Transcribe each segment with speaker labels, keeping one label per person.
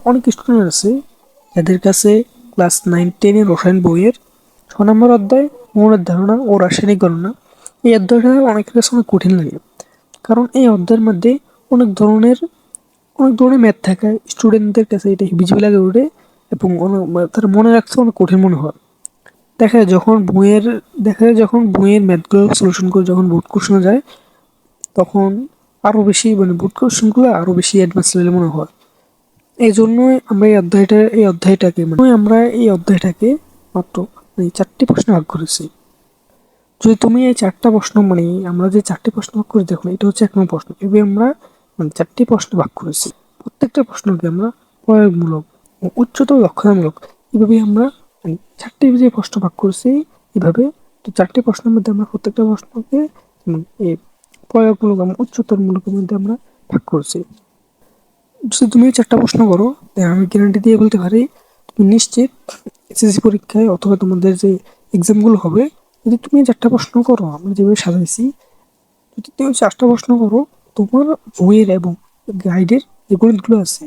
Speaker 1: অনেক স্টুডেন্ট আছে যাদের কাছে ক্লাস 9-10 রসায়ন বইয়ের 6 নম্বর অধ্যায় মৌলের ধারণা ও রাসায়নিক গণনা, এই অধ্যায়টা অনেকের কাছে অনেক কঠিন লাগে। কারণ এই অধ্যায়ের মধ্যে অনেক ধরনের অনেক ধরনের ম্যাথ থাকায় স্টুডেন্টদের কাছে এটা হিবিজিবি লাগে ওঠে এবং তারা মনে রাখতে অনেক কঠিন মনে হয়। দেখা যায় যখন বইয়ের ম্যাথগুলো সলিউশন করে যখন বোর্ড কোশ্চেনে যায়, তখন আরো বেশি বোর্ড কোশ্চেনগুলো আরো বেশি অ্যাডভান্স লেভেলে মনে হয়। এই জন্যই আমরা এই অধ্যায়টাকে মাত্র 4টি প্রশ্নে ভাগ করেছি। যদি তুমি এই 4টা প্রশ্ন আমরা যে 4টি প্রশ্ন ভাগ করে দেখো, এটা হচ্ছে 1 নম্বর প্রশ্ন। এভাবে আমরা 4টি প্রশ্ন ভাগ করেছি। প্রত্যেকটা প্রশ্নকে আমরা প্রয়োগমূলক ও উচ্চতর দক্ষতামূলক এভাবে আমরা 4টি যে প্রশ্ন ভাগ করেছি। এভাবে তো 4টি প্রশ্নের মধ্যে আমরা প্রত্যেকটা প্রশ্নকে এই প্রয়োগমূলক এবং উচ্চতর মূলকের মধ্যে আমরা ভাগ করেছি। যদি তুমি 4টা প্রশ্ন করো, তাহলে আমি গ্যারান্টি দিয়ে বলতে পারি তুমি নিশ্চিত এসএসসি পরীক্ষায় অথবা তোমাদের যে এক্সামগুলো হবে, যদি তুমি 4টা প্রশ্ন করো আমরা যেভাবে সাজাইছি, যদি তুমি 4টা প্রশ্ন করো, তোমার বইয়ের এবং গাইডের যে গণিতগুলো আছে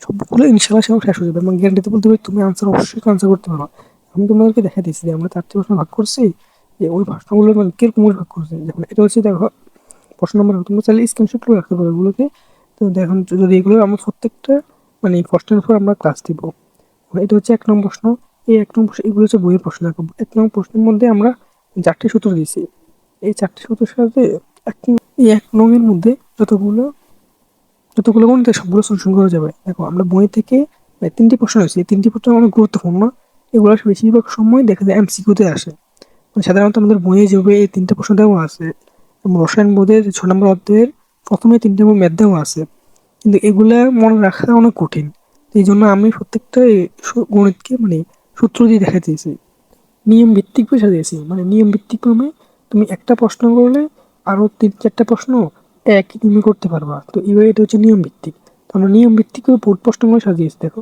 Speaker 1: সবগুলো ইনশাল্লাহ শেষ হয়ে যাবে। এবং গ্যারান্টিতে বলতে পারি তুমি অবশ্যই আনসার করতে পারো। আমি তোমাদেরকে দেখা দিচ্ছি যে আমরা 4টি প্রশ্ন ভাগ করছি, যে ওই প্রশ্নগুলো কিরকম ভাগ করছে। যেমন এটা হচ্ছে দেখো প্রশ্ন নম্বর, তোমরা চাইলে স্ক্রিনশট করে রাখতে পারো এগুলোকে। তো দেখুন, যদি এগুলো আমরা প্রত্যেকটা প্রশ্নের উপর আমরা ক্লাস দিব। এটা হচ্ছে 1 নম্বর প্রশ্ন। এই 1 নম্বর প্রশ্ন, এগুলো হচ্ছে বইয়ের প্রশ্ন। 1 নম্বর প্রশ্নের মধ্যে আমরা 4টি সূত্র দিয়েছি। এই 4টি সূত্রের সাথে এই 1 নংয়ের মধ্যে যতগুলো যতগুলো গণিত সবগুলো সলিউশন করা যাবে। দেখো আমরা বই থেকে 3টি প্রশ্ন হয়েছে, এই 3টি প্রশ্ন অনেক গুরুত্বপূর্ণ। এগুলো বেশিরভাগ সময় দেখা যায় এমসিকিউতে আসে। সাধারণত আমাদের বইয়ে যেভাবে এই 3টে প্রশ্ন দেওয়া আছে, এবং রসায়ন বোর্ডের 6 নম্বর অধ্যায়ের প্রথমে 3টে ম্যাথ দেওয়া আছে, কিন্তু এগুলা মনে রাখা অনেক কঠিন। এই জন্য আমি প্রত্যেকটা গণিতকে সূত্র দিয়ে দেখা দিয়েছি, নিয়ম ভিত্তিক ভাবে সাজিয়েছি। নিয়ম ভিত্তিক ভাবে তুমি একটা প্রশ্ন করলে আরো 3-4টা প্রশ্ন একই তুমি করতে পারবা। তো এইভাবে এটা হচ্ছে নিয়ম ভিত্তিক। তো আমরা নিয়ম ভিত্তিক বোর্ড প্রশ্নগুলো সাজিয়েছি। দেখো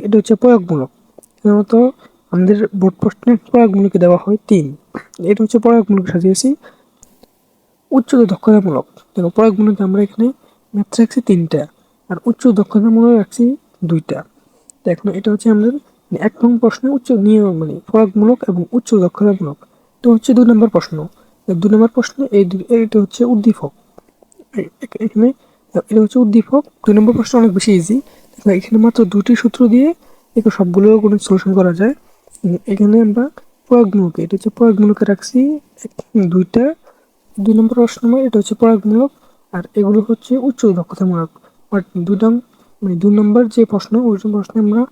Speaker 1: এটা হচ্ছে প্রয়োগমূলক। সাধারণত আমাদের বোর্ড প্রশ্নের প্রয়োগমূলকে দেওয়া হয় 3। এটা হচ্ছে প্রয়োগমূলক সাজিয়েছি। উচ্চ দক্ষতামূলক, দেখো প্রয়োগমূলক আমরা এখানে ম্যাথ রাখছি 3টা, আর উচ্চ দক্ষতামূলক রাখছি 2টা। দেখো এটা হচ্ছে আমাদের 1 নং প্রশ্নের উচ্চ নিয়ম প্রয়োগমূলক এবং উচ্চ দক্ষতামূলক। এটা হচ্ছে 2 নম্বর প্রশ্ন। 2 নম্বর প্রশ্নে এটা হচ্ছে উদ্দীপক। এখানে এটা হচ্ছে উদ্দীপক। 2 নম্বর প্রশ্ন অনেক বেশি ইজি। এখানে মাত্র 2টি সূত্র দিয়ে একে সবগুলো গণিত সলিউশন করা যায়। এখানে আমরা প্রয়োগমূলকে, এটা হচ্ছে প্রয়োগমূলকে রাখছি 2টা। 2 নম্বর প্রশ্ন এটা হচ্ছে প্রয়োগমূলক, আর এগুলো হচ্ছে উচ্চ দক্ষতামূলক। বাট 2 নম্বর যে প্রশ্ন, ওই প্রশ্নে আমরা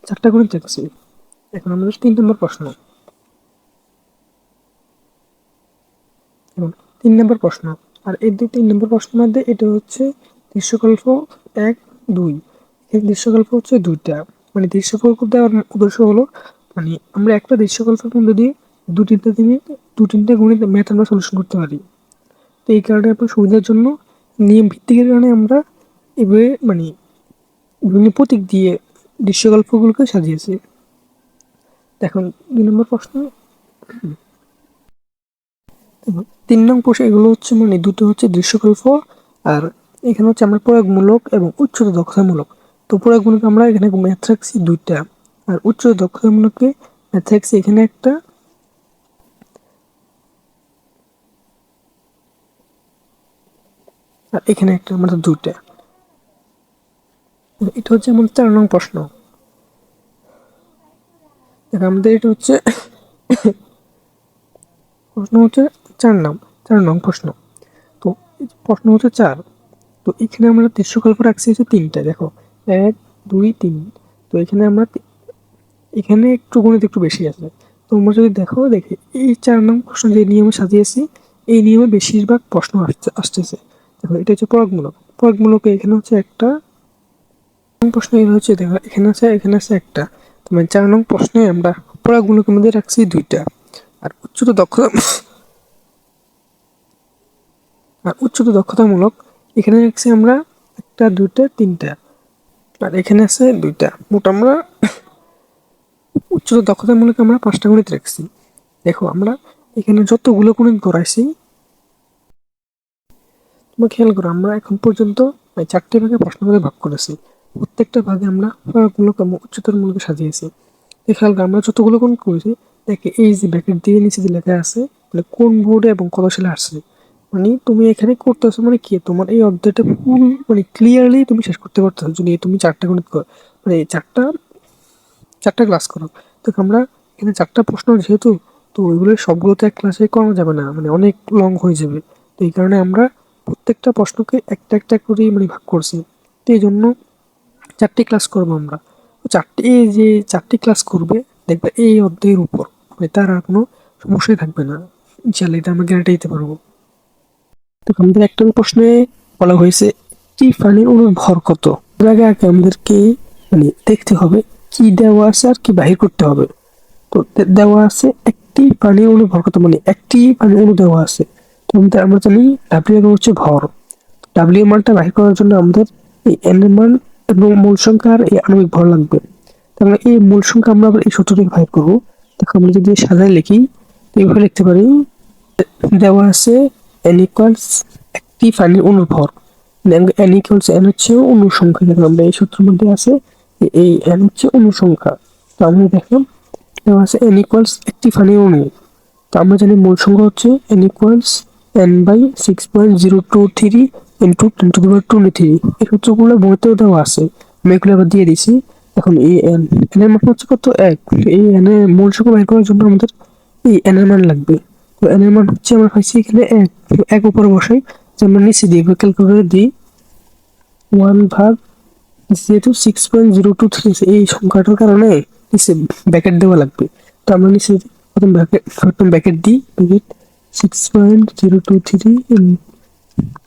Speaker 1: 4টা গণিত রাখছি। এখন আমাদের 3 নম্বর প্রশ্ন। এবং 3 নম্বর প্রশ্ন, আর এই 3 নম্বর প্রশ্নের মধ্যে এটা হচ্ছে দৃশ্যকল্প 1-2। এই দৃশ্যকল্প হচ্ছে 2টা। দৃশ্যকল্প দেওয়ার উদ্দেশ্য হলো আমরা একটা দৃশ্যকল্পের মধ্যে দিয়ে দু তিনটে গণিত ম্যাথ আমরা সলিউশন করতে পারি। তো এই কারণে আপনার সুবিধার জন্য নিয়ম ভিত্তিকের কারণে আমরা এভাবে বিভিন্ন প্রতীক দিয়ে দৃশ্যকল্পগুলোকে সাজিয়েছি। দেখুন 2 নম্বর প্রশ্ন, 3 নং প্রশ্ন, এগুলো হচ্ছে দুটো হচ্ছে দৃশ্যকল্প, আর এখানে হচ্ছে আমরা প্রয়োগমূলক এবং উচ্চ দক্ষতামূলক। তো প্রয়োগমূলক আমরা এখানে ম্যাথ রাখছি 2টা, আর উচ্চ দক্ষতামূলকে ম্যাথ রাখছি এখানে একটা, আর এখানে একটা, আমাদের 2টা। এটা হচ্ছে আমাদের 4 নং প্রশ্ন। আমাদের এটা হচ্ছে প্রশ্ন হচ্ছে 4 নং প্রশ্ন। তো প্রশ্ন হচ্ছে 4। তো এখানে আমরা দৃশ্যকল্প রাখছি হচ্ছে 3টা। দেখো 1-2-3। তো এখানে একটু গণিত একটু বেশি আছে। তোমরা যদি দেখে এই 4 নং প্রশ্ন যে নিয়মে সাজিয়েছি, এই নিয়মে বেশিরভাগ প্রশ্ন আসতেছে। দেখো এটা হচ্ছে প্রয়োগমূলক এখানে হচ্ছে একটা প্রশ্ন, এর হচ্ছে দেখো এখানে আছে একটা। 4 নং প্রশ্নে আমরা প্রয়োগমূলকের মধ্যে রাখছি 2টা, আর উচ্চতর দক্ষতামূলক এখানে রাখছি আমরা 1-2-3টা, আর এখানে আছে 2টা। মোট আমরা উচ্চতর দক্ষতামূলক আমরা 5টা গণিত রাখছি। দেখো আমরা এখানে যতগুলো গণিত করাইছি, তোমরা খেয়াল করো আমরা এখন পর্যন্ত 4টে ভাগে প্রশ্নগুলো ভাগ করেছি। প্রত্যেকটা ভাগে আমরা গুলোকে উচ্চতর মূলকে সাজিয়েছি। খেয়াল করে আমরা যতগুলো কোণ করেছি, দেখে এই যে ব্র্যাকেট দিয়ে নিচে যে লেখা আছে মানে কোন বোর্ডে এবং কত সালে আসছে, মানে তুমি এখানে করতেছো মানে কি তোমার এই অধ্যায়টা ফুল মানে ক্লিয়ারলি তুমি শেষ করতে পারতেছো যদি তুমি 4টা গণিত মানে চারটা ক্লাস করো। তো আমরা এখানে 4টা প্রশ্ন যেহেতু, তো ওইগুলো সবগুলো তো এক ক্লাসে করানো যাবে না, মানে অনেক লং হয়ে যাবে। তো এই কারণে আমরা প্রত্যেকটা প্রশ্নকে একটা একটা করে মানে ভাগ করছি। তো এই জন্য 4টি ক্লাস করবো আমরা। এই যে 4টি ক্লাস করবে, দেখবে এই অধ্যায়ের উপর মানে তার আর কোনো সমস্যাই থাকবে না, ইনশাল্লাহ এটা আমরা গ্যারান্টি দিতে পারবো। তো আমাদের একটা প্রশ্নে বলা হয়েছে একটি পানির অণুর ভর কত। এর আগে আমাদেরকে মানে দেখতে হবে কি দেওয়া আছে আর কি বাহির করতে হবে। তো দেওয়া আছে একটি পানির অণুর ভর কত, মানে একটি পানির অণু দেওয়া আছে। তো আমরা জানি ডাব্লিউ এর হচ্ছে ভর। ডাব্লিউ এর মানটা বাহির করার জন্য আমাদের এই এন এর মান এবং মূল সংখ্যা আর এই আণবিক ভর লাগবে। তাহলে এই মূল সংখ্যা আমরা আবার এই সূত্র থেকে বাহির করবো। দেখো আমরা যদি সাজায় লিখি এইভাবে লিখতে পারি, দেওয়া আছে n ইকুয়ালস একটি পানির অণুর ভর, n ইকুয়ালস n হচ্ছে অণুর সংখ্যা। দেখো আমরা এই সূত্রের মধ্যে আছে এই n হচ্ছে অণুর সংখ্যা। তো আমরা দেখলাম দেওয়া আছে n ইকুয়ালস একটি পানির অণু। তো আমরা জানি মূল সংখ্যা হচ্ছে n ইকুয়ালস n/6.023 ইন্টু 10⁻²3। এই সূত্রগুলো বইতেও দেওয়া আছে, আমি এগুলো আবার দিয়ে দিছি। এখন এই n এর মান হচ্ছে কত 1। এই n এর মূল সংখ্যা বের করার জন্য আমাদের এই n এর মান লাগবে। তো n এর মান হচ্ছে আমরা পাইছি এখানে 1। এক উপরে বসাই, যে আমরা নিচে দিই ক্যালকুলেটরে দিই 1 ভাগ, যেহেতু 6.023 এই সংখ্যাটার কারণে নিচে ব্র্যাকেট দেওয়া লাগবে। তো আমরা নিচে প্রথম ব্র্যাকেট দিই, ব্র্যাকেট 6.023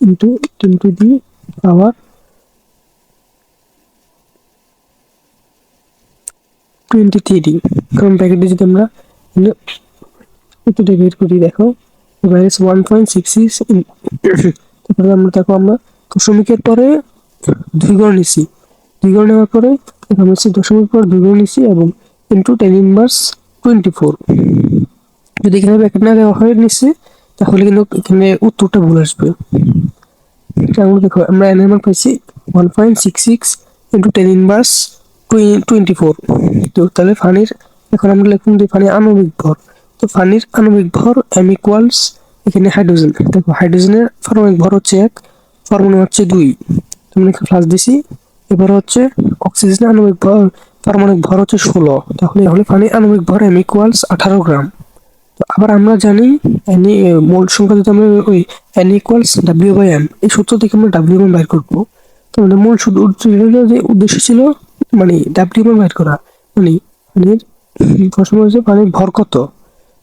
Speaker 1: ইন্টু 10⁻23। কারণ ব্র্যাকেটে যদি আমরা এটা বের করি, দেখো মাইনাস 1.66। তারপরে আমরা দেখো আমরা দশমিকের পরে 2 ঘর নিছি, 2 ঘর নেওয়ার পরে আমরা দশমিক পর 2 ঘর নিছি এবং ইন্টু 10⁻24। যদি এখানে ব্র্যাকেট না দেওয়া হয় নিচে, তাহলে কিন্তু এখানে উত্তরটা ভুল আসবে। দেখো আমরা n এর মান পাইছি 1.66 ইন্টু 10⁻24। তো তাহলে পানির এখন আমরা লিখুন যে পানির আণবিক ভর। তো পানির আণবিক ভর m ইকুয়ালস এখানে হাইড্রোজেন, দেখো হাইড্রোজেনের পারমাণবিক ভর হচ্ছে 1, পরমাণু হচ্ছে 2, তোমরা এখানে প্লাস দিছি। এবার হচ্ছে অক্সিজেনের আণবিক ভর পারমাণবিক ভর হচ্ছে 16। তাহলে পানির আণবিক ভর m ইকুয়ালস 18 গ্রাম। তো আবার আমরা জানি মোল সংখ্যা যদি আমরা ওই n ইকুয়ালস w/m এই সূত্র থেকে আমরা w মান বের করবো। তো আমাদের মূল যে উদ্দেশ্য ছিল মানে w মান বের করা, মানে পানির প্রশ্ন হচ্ছে পানির ভর কত।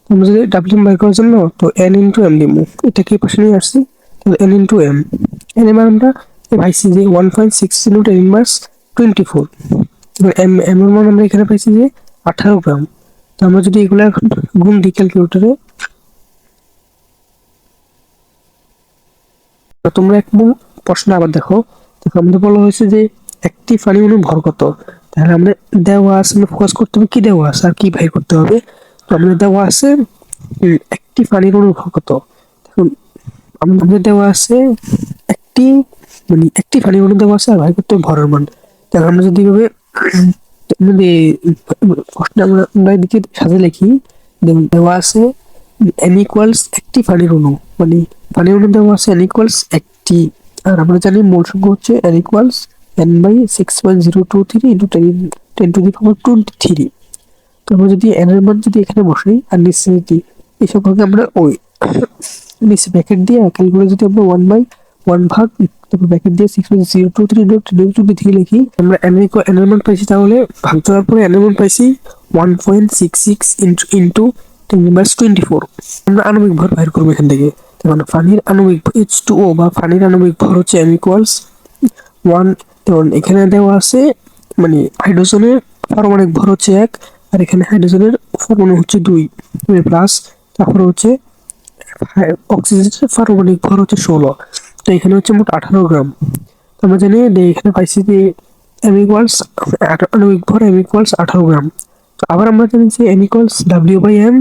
Speaker 1: আমরা যদি w মান বের করার জন্য তো n ইন্টু m দিব, এটাকে পাশে নিয়ে আসছি। তাহলে n ইন্টু m, n এর মান আমরা পাইছি যে 1.6 ইন্টু 10⁻24। m এর মান আমরা এখানে পাইছি যে 18 গ্রাম। তো আমরা যদি এগুলো এখন গুণ দিই ক্যালকুলেটরে, তোমরা এক প্রশ্ন আবার দেখো। আমাদের বলা হয়েছে যে একটি পানি অণুর ভর কত। তাহলে আমরা দেওয়া আছে, আমরা ফোকাস করতে হবে কি দেওয়া আছে আর কি বাহির করতে হবে। তো আমাদের দেওয়া আছে একটি পানির অণুর ভর কত। এখন আমাদের দেওয়া আছে একটি মানে একটি পানির অণু দেওয়া আছে আর বাহির করতে হবে ভরের মান। তাহলে আমরা যদি এভাবে প্রশ্নে আমরা এদিকে সাজে লিখি, দেওয়া আছে n ইকুয়ালস একটি পানির অণু, মানে পানির অণু দেওয়া আছে n ইকুয়ালস একটি। আর আমরা জানি মোল সংখ্যা হচ্ছে n ইকুয়ালস n/6.023 ইন্টু 10⁻23। তো আমরা যদি n এর মান যদি এখানে বসাই আর নিচে যদি এই সংখ্যাকে আমরা ওই নিচে ব্র্যাকেট দিয়ে ক্যালকুলেট যদি আমরা 1/1 ভাগ তারপর ব্র্যাকেট দিয়ে 6.023 ইন্টু 10⁻23 লিখি, আমরা n এর মান পাইছি। তাহলে ভাগ দেওয়ার পরে n এর মান পাইছি 1.66 ইন্টু 10⁻24। আমরা আণবিক ভর বাইর করবো এখান থেকে। মানে পানির আণবিক H2O বা পানির আণবিক ভর হচ্ছে m ইকুয়ালস 1। যেমন এখানে দেওয়া আছে মানে হাইড্রোজেনের পারমাণবিক ভর হচ্ছে 1, আর এখানে হাইড্রোজেনের পরমাণু হচ্ছে 2 প্লাস, তারপর হচ্ছে অক্সিজেনের পারমাণবিক ভর হচ্ছে 16। তো এখানে হচ্ছে মোট 18 গ্রাম। তো আমরা জানি এখানে পাইছি যে m ইকুয়ালস আণবিক ভর m ইকুয়ালস 18 গ্রাম। তো আবার আমরা জানি যে m ইকুয়ালস w/m।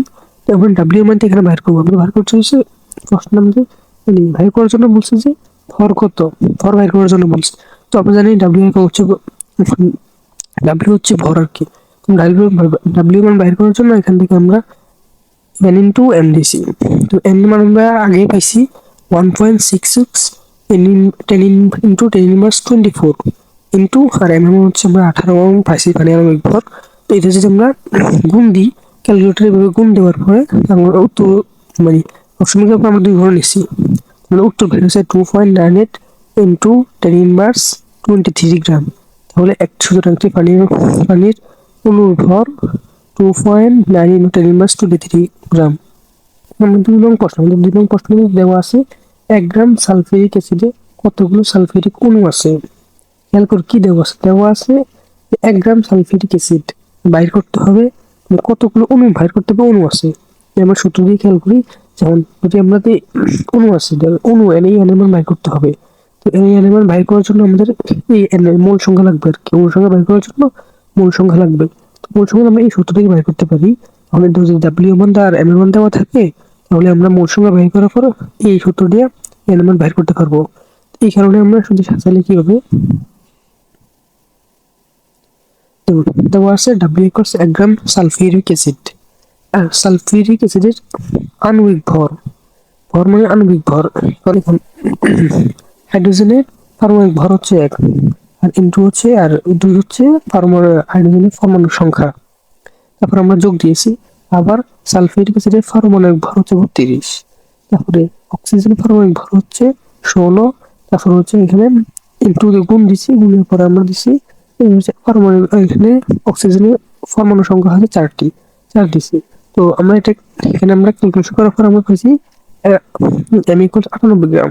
Speaker 1: তখন w মান এখানে বাইর করবো। আমরা বাইর করতে হচ্ছে প্রশ্ন আমাদের মানে বাইর করার জন্য বলছে যে ভর কত, ভর বাইর করার জন্য বলছে। তো আমরা জানি w এর হচ্ছে ডাব্লিউ হচ্ছে ভর আর কি। ডাব্লিউ মান বাইর করার জন্য এখান থেকে আমরা এন ইন্টু এম দিছি। তো এন মান আমরা আগে পাইছি 1.66 টেন ইন্টু 10^24 ইন্টু আর এম হচ্ছে আমরা 18 পাইছি মানে আণবিক ভর। তো এটা যদি আমরা গুণ দিই ক্যালকুলেটরে এভাবে গুণ দেওয়ার পরে আমরা উত্তর মানে অপশনকে আমরা দুই ঘর নিচ্ছি, মানে উত্তর বের হচ্ছে 2.98 ইন্টু 10^23 গ্রাম। তাহলে 100 পানির অণুর ভর 2.9 ইন্টু 10^23 গ্রাম। আমাদের 2 নং প্রশ্ন দেওয়া আছে 1 গ্রাম সালফিউরিক অ্যাসিডে কতগুলো সালফিউরিক অণু আছে। খেয়াল করে কি দেওয়া আছে 1 গ্রাম সালফিউরিক অ্যাসিড বাইর করতে হবে, কতগুলো অণু বাইর করতে হবে অণু আছে। আমরা সূত্র দিয়ে খেয়াল করি, যেমন যদি আমরা অণু আছে অণু এই এনএমএল বাইর করতে হবে। তো এই এনএমএল বাইর করার জন্য আমাদের এই মোল সংখ্যা লাগবে আর কি। মোল সংখ্যা বাইর করার জন্য মোল সংখ্যা লাগবে। মোল সংখ্যা আমরা এই সূত্র থেকে বাইর করতে পারি। আমাদের যদি ডাব্লিউ মান আর এম মান দেওয়া থাকে তাহলে আমরা মোল সংখ্যা বাইর করার পর এই সূত্র দিয়ে এন মান বাইর করতে পারবো। এই কারণে আমরা শুধু সাজালে কি হবে, দেওয়া আছে W equals 1 gram sulphuric acid. আর সালফিউরিক অ্যাসিডের আণবিক ভর, ভর মানে আণবিক ভর, এখন হাইড্রোজেনের পারমাণবিক ভর হচ্ছে 1 আর ইন্টু হচ্ছে আর 2 হচ্ছে হাইড্রোজেনের পরমাণু সংখ্যা। তারপর আমরা যোগ দিয়েছি আবার সালফিউরিক অ্যাসিডের পারমাণবিক ভর হচ্ছে 32। তারপরে অক্সিজেনের পারমাণবিক ভর হচ্ছে 16। তারপর হচ্ছে এখানে ইন্টু গুণ দিছি, গুণের পরে আমরা দিছি পারমাণবিক, এখানে অক্সিজেনের পরমাণু সংখ্যা হচ্ছে 4 দিছি। তো আমরা এখানে আমরা ক্যালকুলেশন করার পর আমরা পেয়েছি এম ইকুয়াল 98 গ্রাম,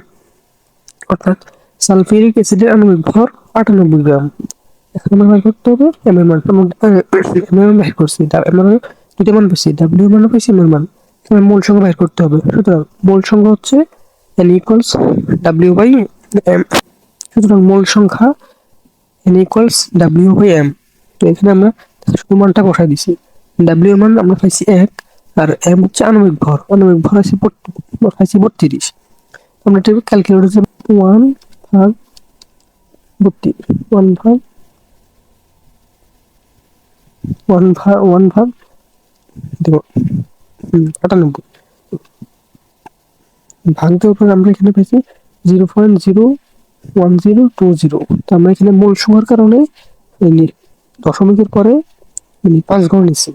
Speaker 1: অর্থাৎ সালফিউরিক অ্যাসিডের আণবিক ভর 98 গ্রাম। এখন আমরা বের করতে হবে এম এর মান। এম এর মান বের করছি, এম এর মান দুইটা মান পেয়েছি, ডাব্লিউ এর মান পেয়েছি, এম এর মান। এখানে মোল সংখ্যা বের করতে হবে। সুতরাং মোল সংখ্যা হচ্ছে N equals W by M. সুতরাং মোল সংখ্যা N equals W by M. তো এখানে আমরা শুধু মানটা বসাই দিছি। ডাব্লিউ এর মান আমরা পাইছি 1 আর এম হচ্ছে আণবিক ভর, আণবিক ভর আছে পাইছি 32। আমরা এটা ক্যালকুলেটর 1 ভাগ দেখো 98 ভাগ দেওয়ার পর আমরা এখানে পেয়েছি 0.01020। তো আমরা এখানে মোল সংখ্যার কারণে দশমিকের পরে 5 ঘর নিচ্ছি।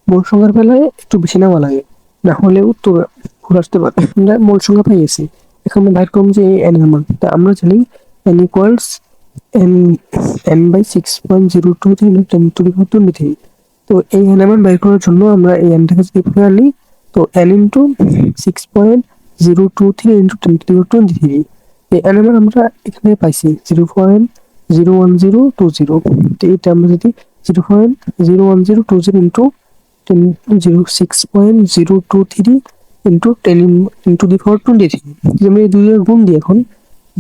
Speaker 1: মোল সংখ্যার বেলায় একটু বেশি নেওয়া লাগে, না হলে উত্তর ভুল আসতে পারে। আমরা মোল সংখ্যা পেয়েছি, এখন আমরা বাইর করব যে এন এর মান। তা আমরা জানি এন ইকুয়ালস এন বাই 6.023 × 10^23। তো এই এন এর মান বাইর করার জন্য আমরা এই এনটাকে যদি এভাবে আনি, তো এন ইন্টু 6.023 × 10^23। এই এন এর মান আমরা এখানে পাইছি 0.01020। তো এটা আমরা যদি 0.01020 ইন্টু 6.023 ইন্টু 10^23, আমি এই দুইয়ের গুণ দিই এখন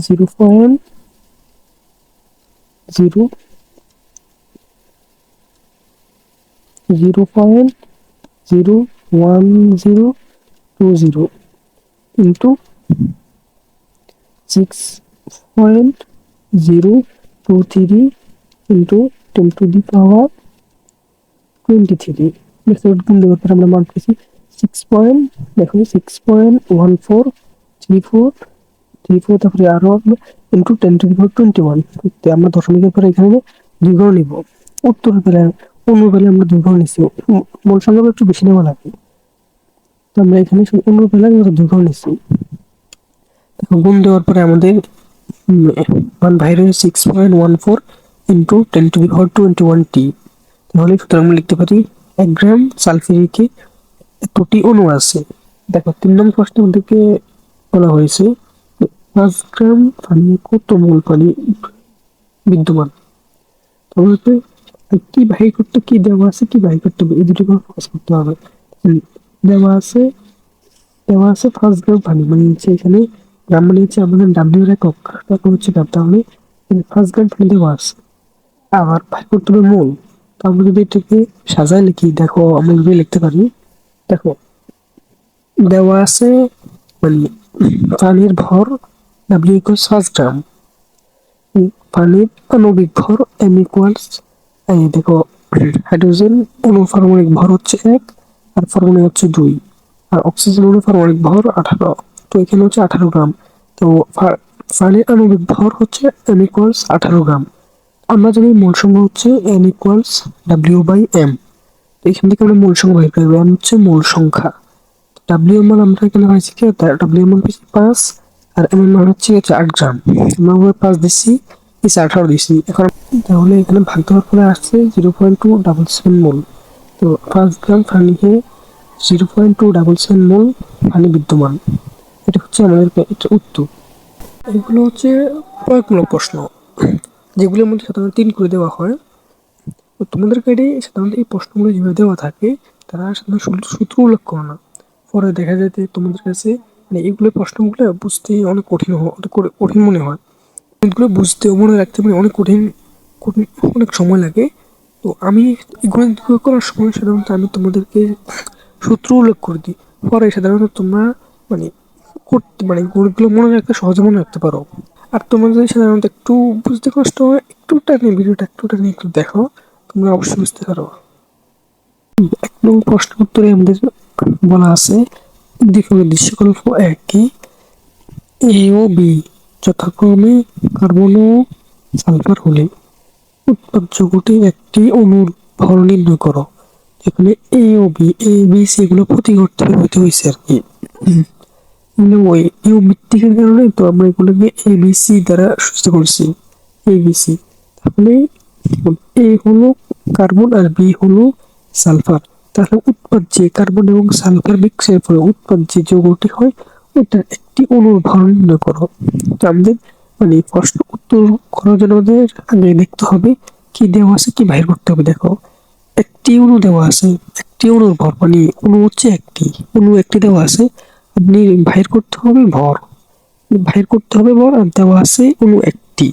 Speaker 1: 0.1020 ইন্টু 6.023 ইন্টু 10^23। মেথড গুণ দেওয়ার পর আমরা মান পেয়েছি 6.1434। তারপরে আরো ইন্টু 10^21। আমরা দশমিকের পরে এখানে 2 ঘর নিব। উত্তর বেলায় অন্য বেলায় আমরা 2 ঘর নিচ্ছি, মোল সংখ্যা একটু বেশি নেওয়া লাগবে। তো আমরা এখানে অন্য বেলায় আমরা 2 ঘর নিচ্ছি। গুণ দেওয়ার পরে আমাদের মান বাইরে 6.14 ইন্টু 10^21t। তাহলে সুতরাং আমরা লিখতে পারি 1 গ্রাম সালফিউরিকে এতটি অণু আছে। দেখো 3 নং প্রশ্নে আমাদেরকে বলা হয়েছে 5 গ্রাম পানি কত মোল পানি বিদ্যমান। তাহলে কি বাহির করতে কি দেওয়া আছে, কি বাহির করতে হবে, এই দুটো ফোকাস করতে হবে। দেওয়া আছে 5 গ্রাম পানি, মানে হচ্ছে এখানে গ্রাম মানে হচ্ছে আমাদের ডাব্লিউ এর একক, তারপর হচ্ছে গ্রাম। তাহলে 5 গ্রাম পানি দেওয়া আছে, আবার বাহির করতে হবে মোল। তো আমরা যদি এটাকে সাজায় লিখি, দেখো আমরা যদি লিখতে পারি, দেখো দেওয়া আছে মানে পানির ভর ডাব্লিউ ইকুয়ালস 5 গ্রাম, পানির আণবিক ভর m ইকুয়ালস, এই দেখো হাইড্রোজেন অণুর পারমাণবিক ভর হচ্ছে 1 আর পারমাণবিক হচ্ছে 2, আর অক্সিজেন অণুর পারমাণবিক ভর 18, তো এখানে হচ্ছে 18 গ্রাম। তো পানির আণবিক ভর হচ্ছে m ইকুয়ালস 18 গ্রাম। আমরা জানি মোল সংখ্যা হচ্ছে n ইকুয়ালস W/m। এখান থেকে আমরা মোল সংখ্যা বের করব, m হচ্ছে মোল সংখ্যা। W এর মান আমরা এখানে পাইছি কি, W এর মান পাইছি 5 আর m এর মান হচ্ছে 8 গ্রাম। আমরা উপরে 5 দিচ্ছি, নিচে 18 দিচ্ছি। এখন তাহলে এখানে ভাগ দেওয়ার পরে আসছে 0.277 মোল। তো 5 গ্রাম পানিতে 0.277 মোল পানি বিদ্যমান। এটা হচ্ছে আমাদের এটা উত্তর। এগুলো হচ্ছে প্রয়োগমূলক প্রশ্ন, যেগুলোর মধ্যে সাধারণত 3 করে দেওয়া হয়। তো তোমাদের গাইডে সাধারণত এই প্রশ্নগুলো যেভাবে দেওয়া থাকে, তারা সাধারণত সূত্র উল্লেখ করে না। পরে দেখা যায় যে তোমাদের কাছে মানে এগুলো প্রশ্নগুলো বুঝতে অনেক কঠিন মনে হয়, এগুলো বুঝতে মনে রাখতে মানে অনেক কঠিন অনেক সময় লাগে। তো আমি এগুলো করার সময় সাধারণত আমি তোমাদেরকে সূত্র উল্লেখ করে দিই, পরে সাধারণত তোমরা মানে গণিতগুলো মনে রাখতে সহজে মনে রাখতে পারো। আর তোমার যদি সাধারণত একটু বুঝতে কষ্ট হয়, ভিডিওটা একটু টানে একটু দেখো, তোমরা অবশ্যই বুঝতে পারো। 1 নং প্রশ্ন উত্তরে আমাদের বলা আছে উদ্দীপকের দৃশ্যকল্প 1 কি এ ও বি যথাক্রমে কার্বন ও সালফার হলে উৎপাদ যৌগটির একটি অণুর ভর নির্ণয় করো। এখানে এ ও বি সি এগুলো প্রতি ঘর থেকে হতে হয়েছে আর কি। ওই মৃত্তিকার কারণে তো আমরা এগুলোকে এ বি সি দ্বারা সূচিত করছি, এ বি সি। তাহলে এ হলো কার্বন আর বি হলো সালফার। তাহলে উৎপাদ যে কার্বন এবং সালফার মিক্সের ফলে উৎপাদ যে যৌগটি হয়, ওইটার একটি অণুর ভর নির্ণয় করো। তো আমাদের মানে প্রশ্ন উত্তর করার জন্য আমাদের আগে দেখতে হবে কি দেওয়া আছে, কি বাইর করতে হবে। দেখো একটি অণু দেওয়া আছে, একটি অণুর ভর মানে অণু হচ্ছে অণু একটি দেওয়া আছে, আপনি বাইর করতে হবে ভর, আর দেওয়া আছে অণু একটি।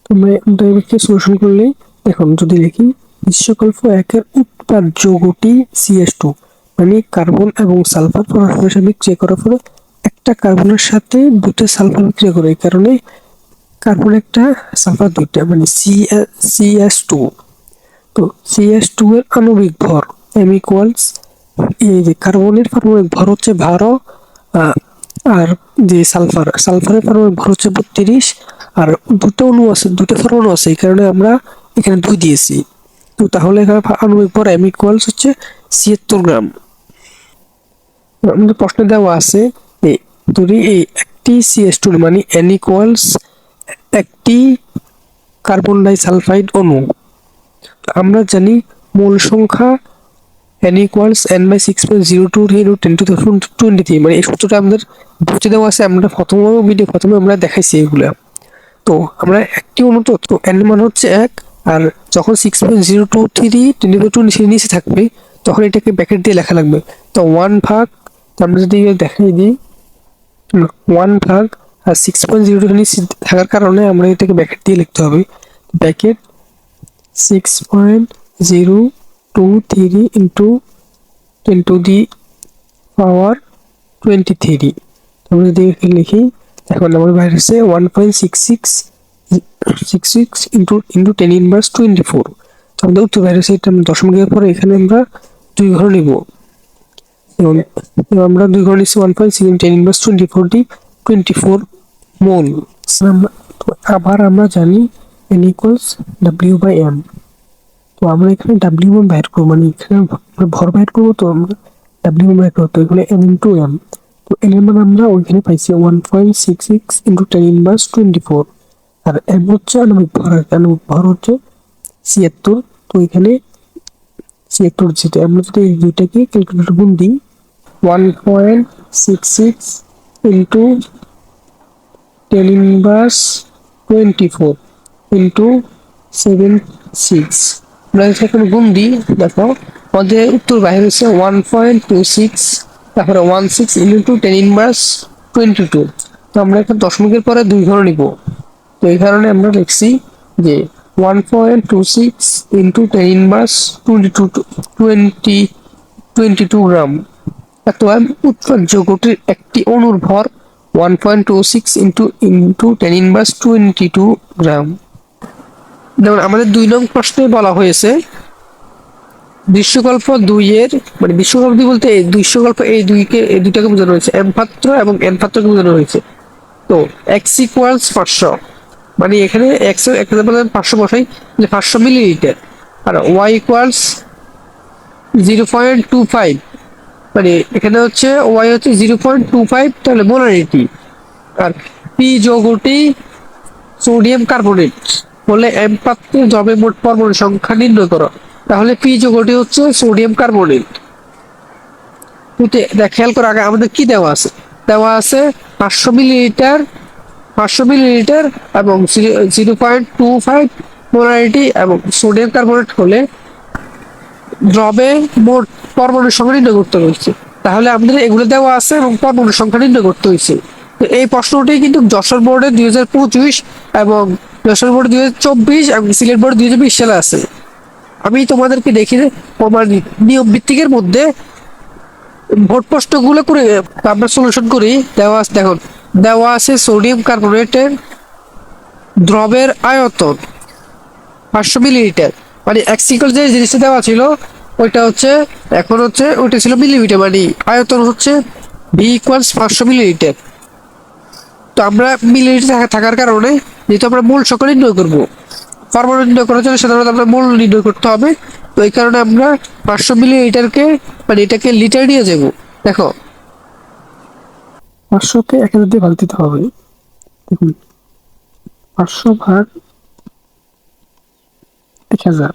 Speaker 1: তোমরা এটাকে সলিউশন করলে এখন যদি লিখি দৃশ্যকল্প 1 এর উৎপাদ যৌগটি CH2 মানে কার্বন এবং সালফার পরস্পরের সাথে বিক্রিয়া করার ফলে একটা কার্বনের সাথে দুটো সালফার বিক্রিয়া করে, এই কারণে কার্বন একটা সালফার দুইটা মানে CH2। তো CH2 এর আণবিক ভর m ইকুয়ালস, এই যে কার্বনের পারমাণবিক ভর হচ্ছে 12 আর যে সালফারের পারমাণবিক ভর হচ্ছে 32, আর দুটো অণু আছে, দুটো পরমাণু আছে, এই কারণে আমরা এখানে 2 দিয়েছি। তো তাহলে এখানে আণবিক ভর m ইকুয়ালস হচ্ছে 76 গ্রাম। আমাদের প্রশ্নে দেওয়া আছে ধরি এই একটি CH2 মানে n ইকুয়ালস একটি কার্বন ডাই সালফাইড অণু। আমরা জানি মোল সংখ্যা n ইকুয়ালস n/6.02 × 10⁻23, মানে এই সূত্রটা আমাদের বইতে দেওয়া আছে। আমরা প্রথমে আমরা দেখাইছি এগুলা। তো আমরা একটি অণু তো n মান হচ্ছে 1, আর যখন 6.023 10⁻2 নিচে থাকবে তখন এটাকে ব্র্যাকেট দিয়ে লেখা লাগবে। তো 1 ভাগ, আমরা যদি দেখাই দিই 1 ভাগ আর 6.02 নিচে থাকার কারণে আমরা এটাকে ব্র্যাকেট দিয়ে লিখতে হবে, ব্র্যাকেট 6.023 into 10⁻23। আমরা যদি লিখি এখন আমাদের বাইরে আছে 1.66 into 10⁻24। তো আমাদের উত্তর বাইরে আছে, এটা দশমিকের পরে এখানে আমরা 2 ঘর নিব, এবং আমরা 2 ঘর নিচ্ছি 1.6 into 10⁻24 মোল। আবার আমরা জানি n ইকুয়ালস W/m। তো আমরা এখানে W বাইর করবো, মানে এখানে ভর বাইর করবো, তো আমরা W বাইর করবো, তো এখানে n into m। তো n এর মান আমরা ওইখানে পাইছি 1.66 into 10⁻24, আর m হচ্ছে আণবিক ভর হচ্ছে 76। তো এখানে 76 যেটা, আমরা যদি এই দুইটাকে ক্যালকুলেটর গুণ দিই 1.66 into 10⁻24 into 76, আমরা এখানে গুণ দিই, দেখো আমাদের উত্তর বাইরে হচ্ছে 1.26, তারপরে 16 into 10⁻22। তো আমরা এখানে দশমিকের পরে 2 ঘর নিব, তো এই কারণে আমরা লিখছি যে 1.26 into 10⁻22 গ্রাম। অতএব উৎপাদ যৌগটির একটি অণুর ভর 1.26 into 10⁻22 গ্রাম। যেমন আমাদের 2 নং প্রশ্নে বলা হয়েছে দৃশ্যকল্প 2 এর মানে দৃশ্যকল্প 2 বলতে এই দৃশ্যকল্প এই দুইটাকে বোঝানো হয়েছে, এম পাত্র এবং এন পাত্রকে বোঝানো হয়েছে। তো এক্স ইকুয়ালস 500, মানে এখানে এক্স এর একটা বলেন 500 বসাই, যে 500 মিলিলিটার, আর ওয়াই ইকুয়ালস 0.25, মানে এখানে হচ্ছে ওয়াই হচ্ছে 0.25, তাহলে মোলারিটি। আর পি যৌগটি সোডিয়াম কার্বনেট বলে এম পাত্রে দ্রবে মোট পরমাণু সংখ্যা নির্ণয় করো। তাহলে পি যৌগটি হচ্ছে সোডিয়াম কার্বনেট। খেয়াল করো আগে আমাদের কি দেওয়া আছে, দেওয়া আছে 500 মিলিলিটার, 500 মিলিলিটার এবং 0.25 মোলারিটি এবং সোডিয়াম কার্বনেট হলে দ্রবে মোট পরমাণু সংখ্যা নির্ণয় করতে হয়েছে। তাহলে আমাদের এগুলো দেওয়া আছে এবং পরমাণু সংখ্যা নির্ণয় করতে হয়েছে। তো এই প্রশ্নটি কিন্তু যশোর বোর্ডে 2025 এবং যশোর বোর্ডে 2024 এবং সিলেট বোর্ডে 2020 সালে আছে। আমি তোমাদেরকে দেখি নিয়ম ভিত্তিকের মধ্যে ভোট প্রশ্নগুলো করে আমরা সলিউশন করি। দেখুন দেওয়া আছে সোডিয়াম কার্বনেটের দ্রবের আয়তন 500 মিলিলিটার, মানে এক্সিকল যে জিনিসটা দেওয়া ছিল ওইটা হচ্ছে, এখন হচ্ছে ওইটা ছিল মিলিমিটার, মানে আয়তন হচ্ছে ভি ইকুয়ালস 500 মিলিলিটার। তো আমরা মিলিলিটার থাকার কারণে যেহেতু আমরা মোল সংখ্যা নির্ণয় করবো, পরমাণু নির্ণয় করার জন্য সাধারণত আমরা মোল নির্ণয় করতে হবে। তো এই কারণে আমরা 500 মিলিলিটারকে মানে এটাকে লিটার নিয়ে যাবো। দেখো 500কে 1000 দিয়ে ভাগ দিতে হবে। দেখুন 500 ভাগ 1000,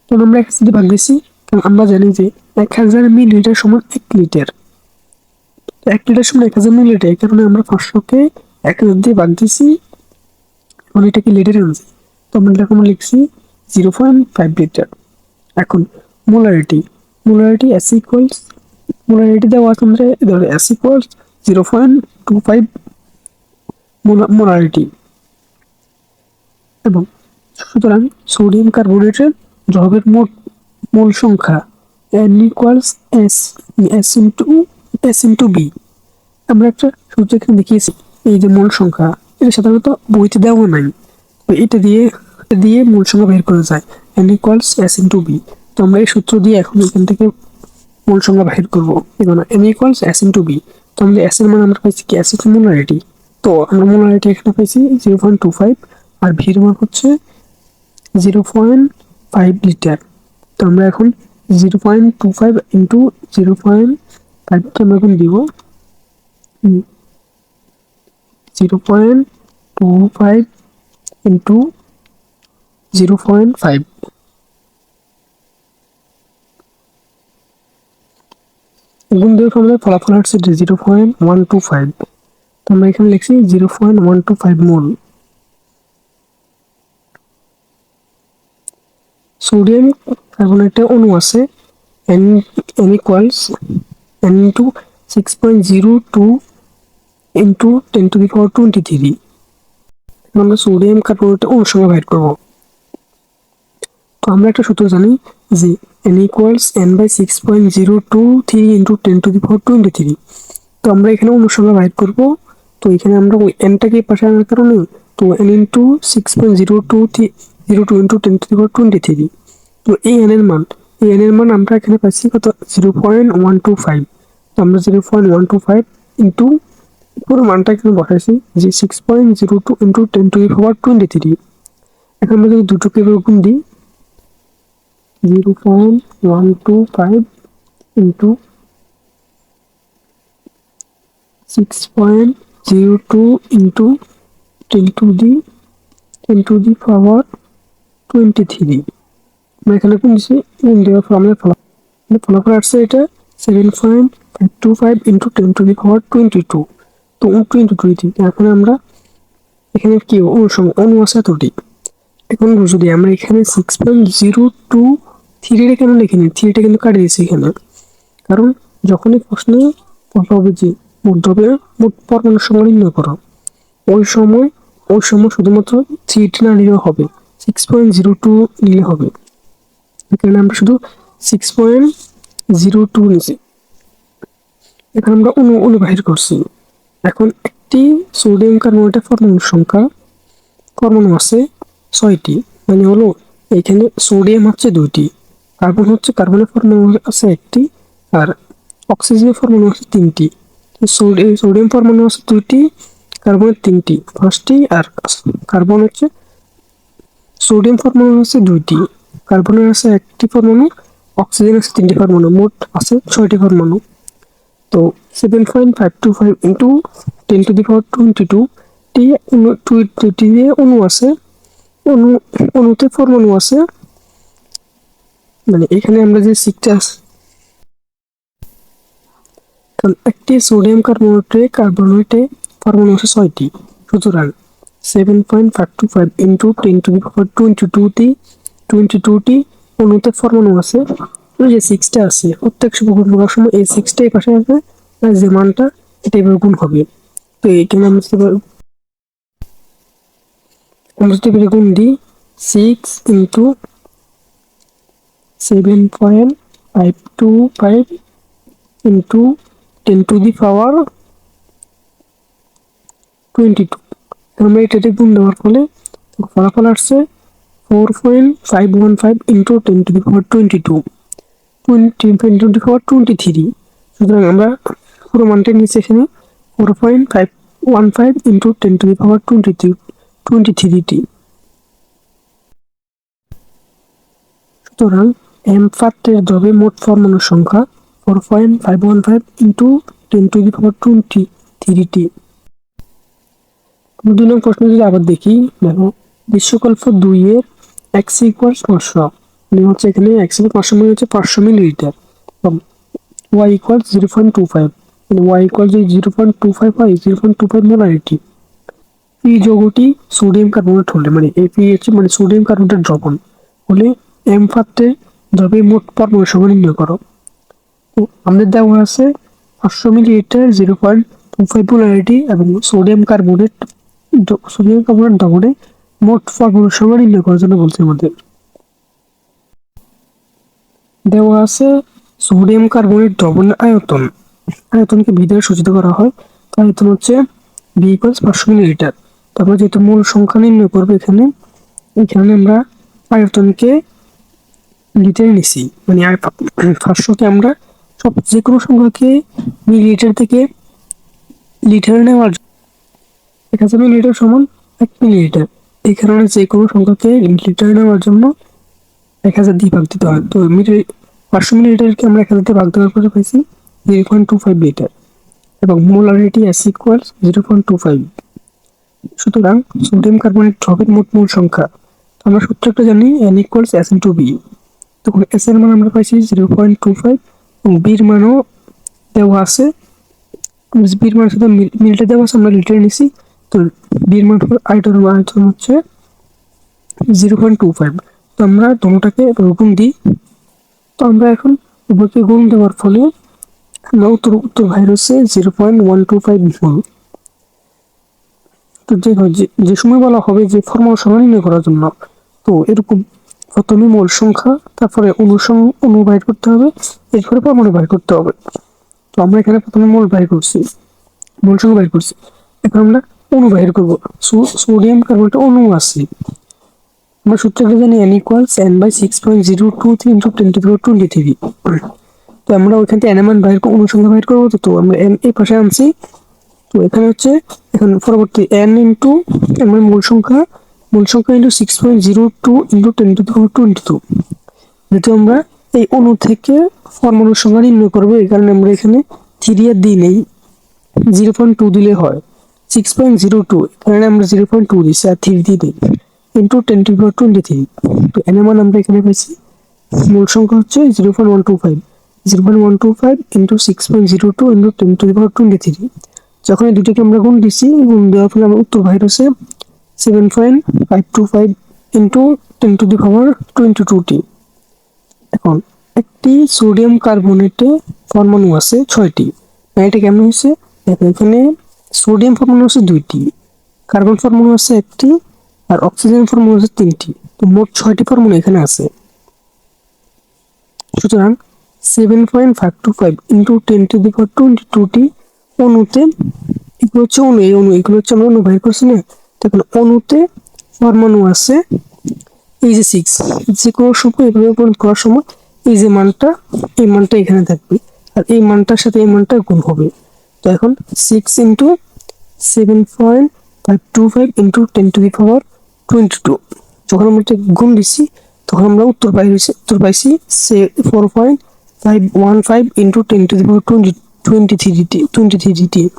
Speaker 1: তখন আমরা 1000 দিয়ে ভাগ দিচ্ছি, কারণ আমরা জানি যে 1000 মিলিলিটার সমান 1 লিটার। 1 লিটার সমান 1000 মিলিলিটার, এই কারণে আমরা 500কে 1000 দিয়ে ভাগ দিচ্ছি, এখন এটাকে লিটারে আনছি। তো আমরা এরকম লিখছি 0.5 লিটার। এখন molarity, molarity S equals, molarity দেওয়া আছে আমাদের ধরো এস ইকুয়ালস 0.25 মোলারিটি। এবং সুতরাং সোডিয়াম কার্বনেটের দ্রবের মোট মোল সংখ্যা n equals S into B. আমরা একটা সূত্র এখানে দেখিয়েছি, এই যে মোল সংখ্যা, এটা সাধারণত বইতে দেওয়া নাই, তো এটা দিয়ে মোল সংখ্যা বের করা যায়, n equals S into B. তো আমরা এই সূত্র দিয়ে এখন এখান থেকে মোল সংখ্যা বাহির করবো। এখানে n equals S into B. তো আমাদের এস এর মান আমরা পাইছি কি, এস হচ্ছে মোলারিটি, তো আমরা মোলারিটি এখানে পাইছি 0.25, আর ভির মান হচ্ছে 0.5 লিটার। তো আমরা এখন 0.25 ইন্টু 0.5 আমরা এখন দিব 0.25 ইন্টু 0.5, গুণ দিয়ে আমাদের ফলাফল হচ্ছে 0.125। তো আমরা এখানে লিখছি 0.125 মোল। সোডিয়াম কার্বনেটের অণু আছে n equals n into 6.02 into 10 to the power 23। আমরা সোডিয়াম কার্বনেটের অণু সংখ্যা বের করবো। তো আমরা একটা সূত্র জানি যে n equals n/6.023 into 10 to the power 23। তো আমরা এখানে অণু সংখ্যা বের করবো। তো এখানে আমরা ওই nটাকে পাশে আনার কারণে, তো n into 6.02 into 10 to the power 23। তো এই n এর মান আমরা এখানে পাচ্ছি কত, 0.125। তো আমরা 0.125 ইন্টু পুরো মানটা এখানে বসাইছি যে 6.02 ইন্টু 10 টু দি পাওয়ার 23। এখন আমরা যদি দুটোকে গুণ দিই 0.125 into 6.02 into 10 to the power 23। আমরা এখানে কোন দিচ্ছি, গুণ দেওয়ার পর আমাদের ফলাফল আসছে এটা 7.525 ইন্টু 10 টু দি পাওয়ার 22। তো 22 এখন আমরা এখানে কি অণু আছে এতটি। এখন যদি আমরা এখানে 6.023 কেন লিখিনি, 3টা কিন্তু কাটিয়ে দিয়েছি এখানে, কারণ যখনই প্রশ্নে বলা হবে যে দ্রবের মোট পরমাণু সংখ্যা নির্ণয় করো, ওই সময় শুধুমাত্র 3টি না নিলেও হবে, 6.02 নিলে হবে। এখানে আমরা শুধু 6.02 নিয়েছি। এখানে আমরা অণু বাহির করছি। এখন একটি সোডিয়াম কার্বনেটের পরমাণু আছে 6টি, মানে হলো এখানে সোডিয়াম হচ্ছে 2টি, কার্বনের পরমাণু আছে 1টি, আর অক্সিজেনের পরমাণু আছে 3টি। সোডিয়াম পরমাণু আছে 2টি, কার্বনের 3টি, 5টি, আর কার্বন হচ্ছে সোডিয়াম পরমাণু আছে 2টি, কার্বনের আছে 1টি পরমাণু, অক্সিজেন আছে 3টি পরমাণু, মোট আছে 6টি পরমাণু। তো 7.525 ইন্টু 10^22 টি অণু আছে, অণুতে পরমাণু আছে, মানে এখানে আমরা যে শিখতে আছে, কারণ একটি সোডিয়াম কার্বনেটে পরমাণু আছে 6টি। সুতরাং 7.525 ইন্টু 10^22 অণুতে পরমাণু আছে, যে 6টা আছে প্রত্যেক গুণ করার সময় এই 6টাই পাশে আসবে, আর যে মানটা এটা এবার গুণ হবে। তো এখানে আমরা যদি গুণ দিই 6 ইন্টু 7.525 ইন্টু 10^22, আমরা এটাতে গুণ দেওয়ার ফলে ফলাফল আসছে 4.515 ইন্টু 10^23। সুতরাং আমরা পুরো মানটা নিচে এখানে 4.515 ইন্টু 10^23টি। সুতরাং m পাত্রের দ্রব্যে মোট পরমাণুর সংখ্যা 4.515 ইন্টু 10^23টি। 2 নং প্রশ্ন যদি আবার দেখি, দেখো বিশ্বকল্প 2 এর x ইকুয়ালস 500, মানে হচ্ছে এখানে x ইকুয়াল 500 মানে হচ্ছে 500 মিলিলিটার, এবং y ইকুয়ালস 0.25, মানে y ইকুয়াল যদি 0.25 হয়, 0.25 মোলারিটি। পি যৌগটি সোডিয়াম কার্বনেট হলে, মানে এই পি হচ্ছে মানে সোডিয়াম কার্বনেটের দ্রবণ হলে m পাত্রে দ্রব্যের মোট পরমাণুর সংখ্যা নির্ণয় করো। তো আমাদের দেওয়া আছে 500 মিলিলিটার 0.25 মোলারিটি এবং সোডিয়াম কার্বনেট দ্রবণে মোট পরমাণুর সংখ্যা নির্ণয় করার জন্য বলছে আমাদের। দেওয়া আছে সোডিয়াম কার্বনেট দ্রবণের আয়তনকে ভি দ্বারা সূচিত করা হয়। আয়তন হচ্ছে ভি ইকুয়ালস 500 মিলিলিটার। তারপরে যেহেতু মোল সংখ্যা নির্ণয় করবে, এখানে আমরা আয়তনকে লিটারে নিছি, মানে 500কে আমরা যে কোনো সংখ্যাকে মিলিলিটার থেকে লিটারে নেওয়ার 1000 মিলিলিটার সমান 1 মিলিলিটার। এই কারণে যে কোনো সংখ্যাকে লিটারে নেওয়ার জন্য 1000 দিয়ে ভাগ দিতে হয়। তো 500 মিলিলিটারকে আমরা 1000 দিয়ে ভাগ দেওয়ার পরে পাইছি 0.25 লিটার, এবং মোলারিটি S ইকুয়ালস 0.25। সুতরাং সোডিয়াম কার্বনেট দ্রবের মোট মোল সংখ্যা আমরা সূত্রটা জানি, N equals S into B। তখন S এর মান আমরা পাইছি 0.25, এবং বির মানও দেওয়া আছে, বির মান সাথে মিলটা দেওয়া আছে, আমরা লিটারে নিছি। তো বির মান আয়তন হচ্ছে 0.25। তো আমরা দোনোটাকে গুণ দিই। তো আমরা এখন উভয়কে গুণ দেওয়ার ফলে আমরা উত্তর বাইর হচ্ছে 0.125 মোল। তো যে সময় বলা হবে যে ফর্মুলা সংখ্যা নির্ণয় করার জন্য, তো এরকম প্রথমে মোল সংখ্যা, তারপরে অণু বাইর করতে হবে, এরপরে পরমাণু বাইর করতে হবে। তো আমরা এখানে প্রথমে মোল সংখ্যা বাইর করছি। এখন আমরা অণু বাইর করবো। সোডিয়াম কার্বনেট অণু আছে, আমরা সূত্রটা জানি N ইকুয়ালস N/6.023 ইন্টু 10^23। তো আমরা ওইখান থেকে N এর মান অণু সংখ্যা বাইর করবো। তো আমরা N এই পাশে আনছি। তো এখানে হচ্ছে এখন পরবর্তী N ইন্টু আমার মূল সংখ্যা ইন্টু 6.02 ইন্টু 10^22। যেহেতু আমরা এই অণু থেকে পরমাণুর সংখ্যা নির্ণয় করবো, এই কারণে আমরা এখানে 3 আর দিই নেই, 0.2 দিলে হয়। 6.02 এখানে আমরা 0.2 দিচ্ছি, আর 3 দিয়ে দিই, ইন্টু 10^23। তো N এর মান আমরা এখানে পেয়েছি, মূল সংখ্যা হচ্ছে 0.125 ইন্টু 6.02 ইন্টু 10^23। যখন এই দুটোকে আমরা গুণ দিচ্ছি, গুণ দেওয়ার ফলে আমার উত্তর বাইর হচ্ছে 7.525 ইন্টু 10^22। এখন একটি সোডিয়াম কার্বনেটে পরমাণু আছে 6টি। এটা কেমন হয়েছে? দেখো এখানে সোডিয়াম পরমাণু আছে 2টি, কার্বন পরমাণু আছে 1টি, আর অক্সিজেন পরমাণু আছে 3টি। তো মোট 6টি পরমাণু এখানে আছে। সুতরাং 7.525 ইন্টু 10^22টি অণুতে, এগুলো হচ্ছে অণু, এগুলো হচ্ছে আমরা অণু বাইর করছি না। তখন অণুতে পরমাণু আছে এই যে 6, যে কোনো সময় এভাবে পূরণ করার সময় এই যে মানটা, এই মানটা এখানে থাকবে আর এই মানটার সাথে এই মানটা গুণ হবে। তো এখন 6 ইন্টু 7.525 ইন্টু 10⁻²২। যখন আমরা এটা গুণ দিচ্ছি তখন আমরা উত্তর পাইছি 4.515 ইন্টু 10⁻23।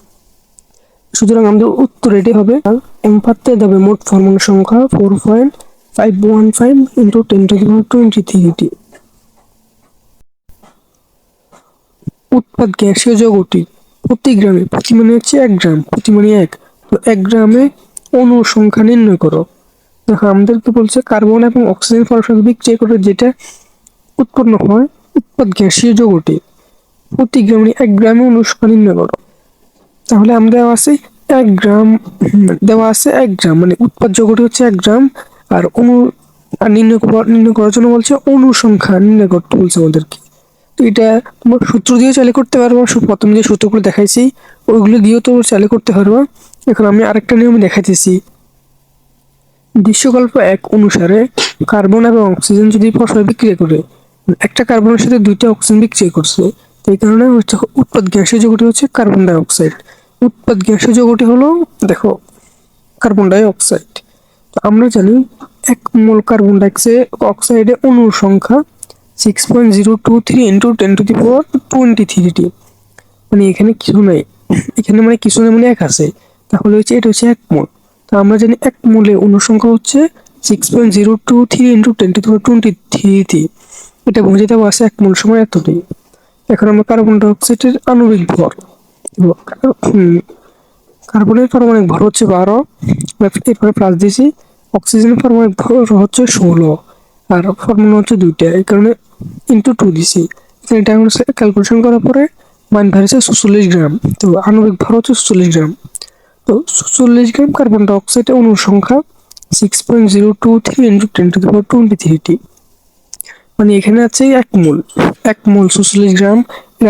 Speaker 1: সুতরাং আমাদের উত্তর এটাই হবে। এম পাত্রে দেবে মোট পরমাণু সংখ্যা 4.515 ইন্টু 10⁻23। উৎপাদ গ্যাসীয় যৌগটি প্রতি গ্রামে, প্রতি মানে হচ্ছে 1 গ্রাম, প্রতি মানে 1, তো 1 গ্রামে অণু সংখ্যা নির্ণয় করো। দেখো আমাদেরকে বলছে কার্বন এবং অক্সিজেন পরস্পর বিক্রিয়া করে যেটা উৎপন্ন হয় উৎপাদ গ্যাসীয় যৌগটি প্রতি গ্রামে 1 গ্রামে অণু সংখ্যা নির্ণয় করো। তাহলে আমাদের আছে 1 গ্রাম, দেওয়া আছে 1 গ্রাম, মানে উৎপাদ যৌগটি হচ্ছে 1 গ্রাম আর অণু নির্ণয় করার জন্য বলছে অণু সংখ্যা নির্ণয় করতে বলছে আমাদেরকে। তো এটা তোমার সূত্র দিয়ে চালু করতে পারবো, প্রথমে যে সূত্রগুলো দেখাইছি ওইগুলো দিয়েও তো চালু করতে পারবো। এখন আমি আরেকটা নিয়ম দেখাইতেছি। দৃশ্যকল্প 1 অনুসারে কার্বন এবং অক্সিজেন যদি পরস্পর বিক্রিয়া করে, একটা কার্বনের সাথে 2টা অক্সিজেন বিক্রিয়া করছে, এই কারণে হচ্ছে উৎপাদ গ্যাসীয় যৌগটি হচ্ছে কার্বন ডাই অক্সাইড। উৎপাদ গ্যাসীয় যৌগটি হলো দেখো কার্বন ডাই অক্সাইড। তো আমরা জানি 1 মোল কার্বন ডাই অক্সাইডে অণুর সংখ্যা 6.023 ইন্টু 10⁻23। মানে এখানে কিছু নাই, এখানে মানে কিছু নেই মানে 1 আছে, তাহলে হচ্ছে এটা হচ্ছে 1 মোল। তো আমরা জানি 1 মোলে অণুর সংখ্যা হচ্ছে 6.023 ইন্টু 10⁻23। এটা বুঝে দেওয়া আছে 1 মোল সময় এতটাই। এখন আমরা কার্বন ডাই অক্সাইডের আণবিক ভর, কার্বনের পারমাণবিক ভর হচ্ছে 12, এরপরে প্লাস দিয়েছি। অক্সিজেনের পারমাণবিক ভর হচ্ছে 16 আর পরমাণু হচ্ছে 2টা, এই কারণে ইন্টু 2 দিছি। এটা ক্যালকুলেশন করার পরে মান বেরিয়েছে 46 গ্রাম। তো আণবিক ভর হচ্ছে 46 গ্রাম। তো 46 গ্রাম কার্বন ডাই অক্সাইডের অণুর সংখ্যা 6.023 ইন্টু 10⁻23। মানে এখানে আছে 1 মোল, 1 মোল 46 গ্রাম,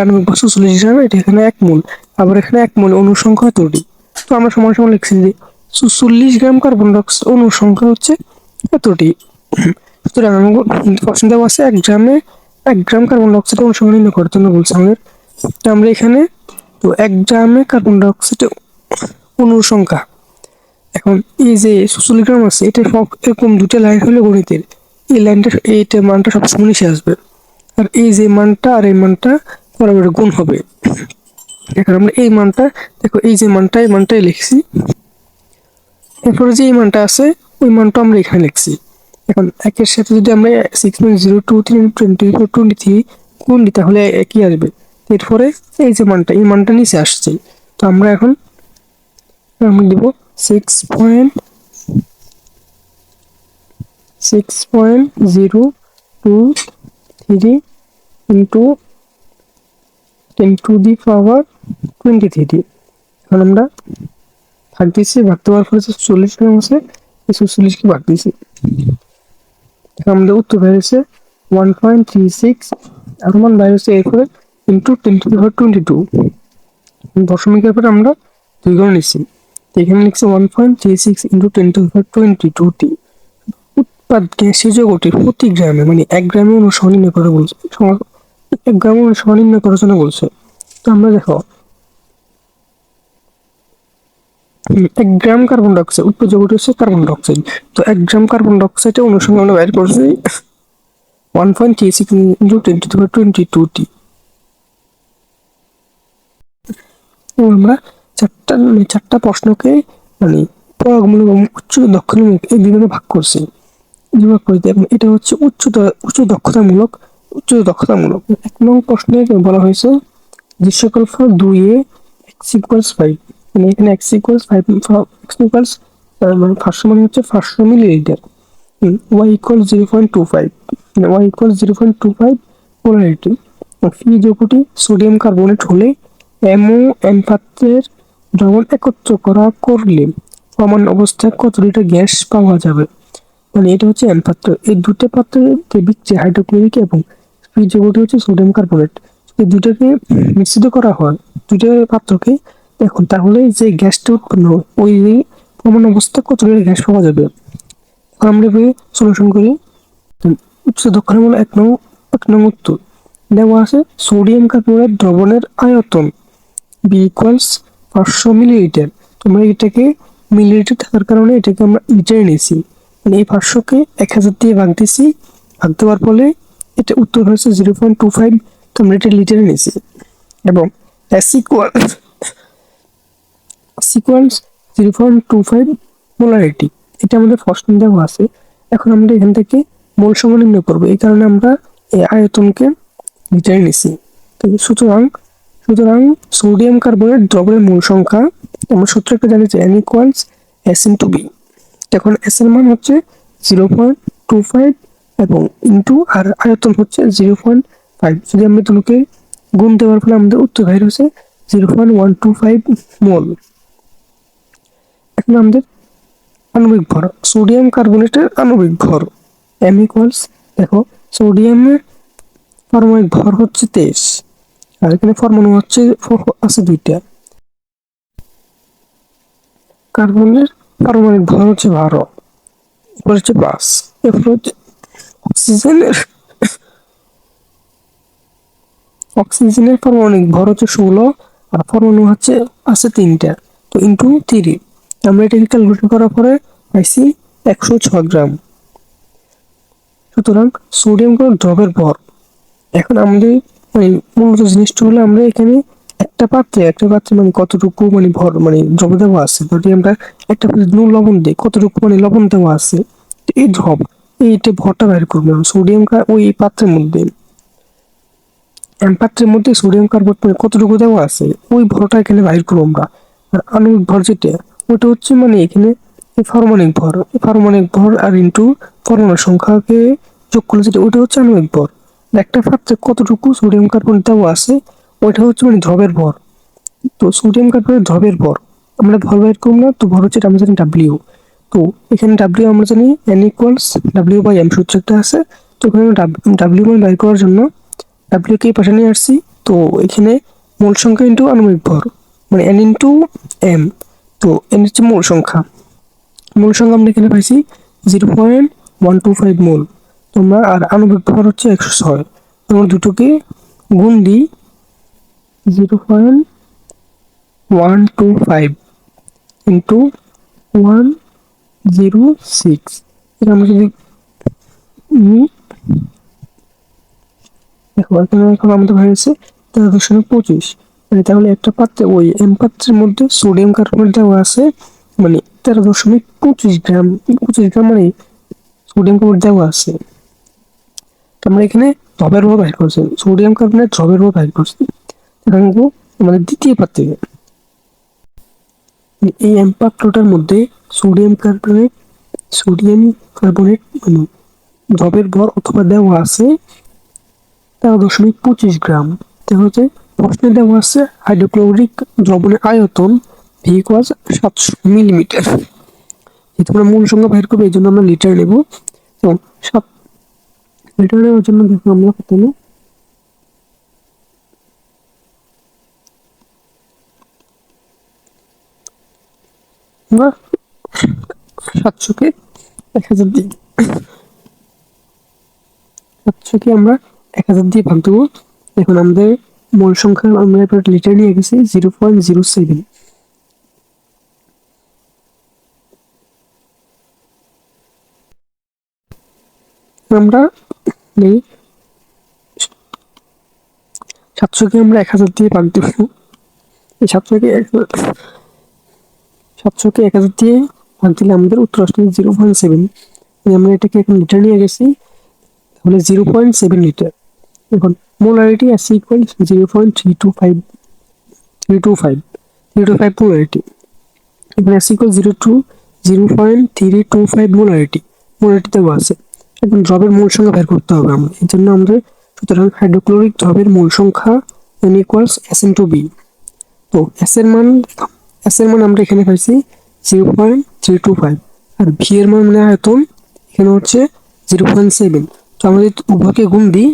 Speaker 1: আণবিক ভর 46 গ্রাম, এটা এখানে 1 মোল, আবার এখানে 1 মোল অণুর সংখ্যা এতটি। তো আমরা সমান সমান লিখছি যে 46 গ্রাম কার্বন ডাই অক্সাইড অণুর সংখ্যা হচ্ছে এতটি। সুতরাং প্রশ্ন দেওয়া আছে 1 গ্রামে 1 গ্রাম কার্বন ডাই অক্সাইড অণুর সংখ্যা নির্ণয় করার জন্য বলছে আমাদের। তো আমরা এখানে তো 1 গ্রামে কার্বন ডাই অক্সাইড অণুর সংখ্যা, এখন এই যে 46 গ্রাম আছে এটা এরকম 2টা লাইন হলে গণিতের এই লাইনটা এইটা মানটা সবসময় নিচে আসবে, আর এই যে মানটা আর এই মানটা বরাবর গুণ হবে। এখন আমরা এই মানটা দেখো, এই যে মানটা এই মানটাই লিখছি, এরপরে যে এই মানটা আছে ওই মানটা আমরা এখানে লিখছি। এখন একের সাথে যদি আমরা 6.023 গুণ দিই তাহলে কি আসবে, এরপরে এই যে মানটা এই মানটা নিচে আসছে। তো আমরা এখন আমরা দিব 6.023 ইন্টু 10⁻23। এখন আমরা ভাগ দিচ্ছি, ভাগ দেওয়ার পরে 40 গ্রাম আছে, 46কে ভাগ দিচ্ছি। এখন আমাদের উত্তর বেরিয়েছে 1.36 আর মান বেরিয়েছে এরপরে ইন্টু 10⁻22। দশমিকের পরে আমরা 2 গুণ নিচ্ছি, এখানে লিখছে 1.36 ইন্টু 10⁻22। উৎপাদ গ্যাসীয় যৌগটি প্রতি গ্রামে, মানে 1 গ্রামে অণু সংখ্যা নির্ণয় করে বলছে, 1 গ্রামে অণু সংখ্যা নির্ণয় করার জন্য বলছে। তো আমরা দেখো 1 গ্রাম কার্বন ডাই অক্সাইড, উৎপাদ যৌগটি হচ্ছে কার্বন ডাই অক্সাইড। তো 1 গ্রাম কার্বন ডাই অক্সাইডের অণু সংখ্যা আমরা বের করছি 1.36 ইন্টু 10⁻22। আমরা চারটা প্রশ্নকে মানে প্রয়োগমূলক এবং উচ্চ দক্ষতামূলক এই বিভাগে ভাগ করছি। এটা হচ্ছে উচ্চ দক্ষতামূলক। 1 নং প্রশ্নে বলা হয়েছে দৃশ্যকল্প 2 এ x=5, মানে এখানে x=5, মানে 500 মানে হচ্ছে 500 মিলিলিটার, y=0.25, মানে y=0.25 পোলারিটি। ফি যৌগটি সোডিয়াম কার্বনেট হলে এন পাত্রের দ্রবণ একত্র করলে সমান অবস্থায় কত লিটার গ্যাস পাওয়া যাবে। মানে এটা হচ্ছে এন পাত্র, এই দুটো পাত্রের বিক্রিয়া হাইড্রোক্লোরিক এবং ফি যৌগটি হচ্ছে সোডিয়াম কার্বনেট, এই দুটাকে মিশ্রিত করা হয় দুটো পাত্রকে। এখন তাহলে যে গ্যাসটা উৎপন্ন ওই সমান অবস্থায় কত লিটার গ্যাস পাওয়া যাবে। এখন আমরা সলিউশন করি। উচ্চ দক্ষিণ হলো 1 নং উত্তর দেওয়া আছে সোডিয়াম কার্বনেট দ্রবণের আয়তন বি ইকুয়ালস 500 মিলিলিটার। তোমরা এটাকে মিলিলিটার থাকার কারণে এটাকে আমরা লিটারে নিয়েছি, মানে এই 500কে 1000 দিয়ে ভাগ দিছি, ভাগ দেওয়ার ফলে এটা উত্তর হয়েছে 0.25। তোমরা এটা লিটারে নিয়েছি এবং এস ইকুয়ালস 0.25 মোলারিটি, এটা আমাদের প্রশ্ন দেওয়া আছে। এখন আমরা এখান থেকে মোল সংখ্যা নির্ণয় করবো, এই কারণে আমরা এই আয়তনকে লিটারে নিছি। সুতরাং সোডিয়াম কার্বনেট দ্রবণের মোল সংখ্যা আমরা সূত্রটা জানি যে n equals s into B. এখন s এর মান হচ্ছে 0.25 এবং ইন্টু আর আয়তন হচ্ছে 0.5। যদি আমরা তোমাকে গুণ দেওয়ার ফলে আমাদের উত্তর বাইর হচ্ছে 0.125 মোল। এখন আমাদের আণবিক ভর, সোডিয়াম কার্বনেটের আণবিক ভর m ইকুয়ালস, দেখো সোডিয়ামের পারমাণবিক ভর হচ্ছে 23 আর এখানে পরমাণু হচ্ছে আছে 2টা। কার্বনের পারমাণবিক ভর হচ্ছে 12, এরপর হচ্ছে 5। এরপর হচ্ছে অক্সিজেনের পারমাণবিক ভর হচ্ছে 16 আর পরমাণু হচ্ছে আছে 3টা, তো ইন্টু 3 আমরা এটাকে ক্যালকুলেট করার পরে পাইছি 106 গ্রাম। সুতরাং সোডিয়াম দ্রবের ভর। এখন আমাদের মানে মূলত জিনিসটা হলো আমরা এখানে একটা পাত্রে মানে কতটুকু মানে ভর মানে দ্রব দেওয়া আছে, যদি আমরা একটা পাত্রে লবণ দিই কতটুকু মানে লবণ দেওয়া আছে, এই দ্রব এইটা ভরটা বাইর করবো সোডিয়াম ওই পাত্রের মধ্যে, পাত্রের মধ্যে সোডিয়াম কার্বনেট মানে কতটুকু দেওয়া আছে ওই ভরটা এখানে বাইর করবো আমরা। আর আণবিক ভর যেটা ওটা হচ্ছে মানে এখানে পারমাণবিক ভর আর ইন্টু পরমাণুর সংখ্যাকে যোগ করলে যেটা ওটা হচ্ছে আণবিক ভর। একটা পাত্রে কতটুকু সোডিয়াম কার্বনেট দেওয়া আছে ওইটা হচ্ছে মানে দ্রবের ভর। তো সোডিয়াম কার্বনেট দ্রবের ভর আমরা ভর বাইর করবো না, তো ভর হচ্ছে আমরা জানি ডাব্লিউ। তো এখানে ডাব্লিউ আমরা জানি n equals W by M সূত্র একটা আছে। তো এখানে ডাব্লিউ মান বাইর করার জন্য ডাব্লিউ কে পাশে নিয়ে আসছি, তো এখানে মোল সংখ্যা ইন্টু আণবিক ভর মানে n ইন্টু এম। তো n হচ্ছে মোল সংখ্যা আমরা এখানে পাইছি 0.125 মোল। তোমরা আর আণবিক ভর হচ্ছে 106, তোমরা দুটোকে গুণ দিই 0.125 ইন্টু 106। এটা আমরা যদি দেখো এখানে এখন আমাদের হয়েছে 13.25, মানে তাহলে একটা পাত্রে ওই এম পাত্রের মধ্যে সোডিয়াম কার্বনেট দেওয়া আছে মানে 13.25 গ্রাম, 25 গ্রাম মানে সোডিয়াম কার্বনেট দেওয়া আছে। আমরা এখানে দ্রবের ভর বাইর করছি, সোডিয়াম কার্বনেট দ্রবের ভর বাইর করছি। এখন আমাদের দ্বিতীয় পাত্রে এই এম পাত্রটার মধ্যে সোডিয়াম কার্বনেট মানে দ্রবের ভর অথবা দেওয়া আছে 13.25 গ্রাম। তাহলে প্রশ্নে দেওয়া আছে হাইড্রোক্লোরিক দ্রবণের আয়তন ভি ইকুয়ালস 700 মিলিমিটার। যেহেতু আমরা মূল সংখ্যা বাইর করবো এই জন্য আমরা লিটার নেব, এবং 7 লিটার নেওয়ার জন্য দেখো আমরা প্রথমে আমরা 700কে 1000 দিই, 700কে আমরা 1000 দিয়ে ভাগ দেবো। এখন আমাদের মোল সংখ্যা আমরা এবার লিটার নিয়ে গেছি 0.07। আমরা 700কে আমরা 1000 দিয়ে ভাগ দেবো। 700কে 1000 দিয়ে ভাগ দিলে আমাদের উত্তর আসলে 0.7। আমরা এটাকে এখন লিটার নিয়ে গেছি, তাহলে 0.7 লিটার। এখন মোলারিটি আছে ইকুয়াল 0.325 মোলারিটি। এখন আছে ইকুয়াল 0.325 মোলারিটি দেওয়া আছে। এখন দ্রবের মোল সংখ্যা বের করতে হবে আমরা, এই জন্য আমাদের সুতরাং হাইড্রোক্লোরিক দ্রবের মোল সংখ্যা n equals s into B. তো s এর মান আমরা এখানে পাইছি 0.325 আর ভি এর মান মানে আয়তন এখানে হচ্ছে 0.7। তো আমাদের উভয়কে গুণ দিই,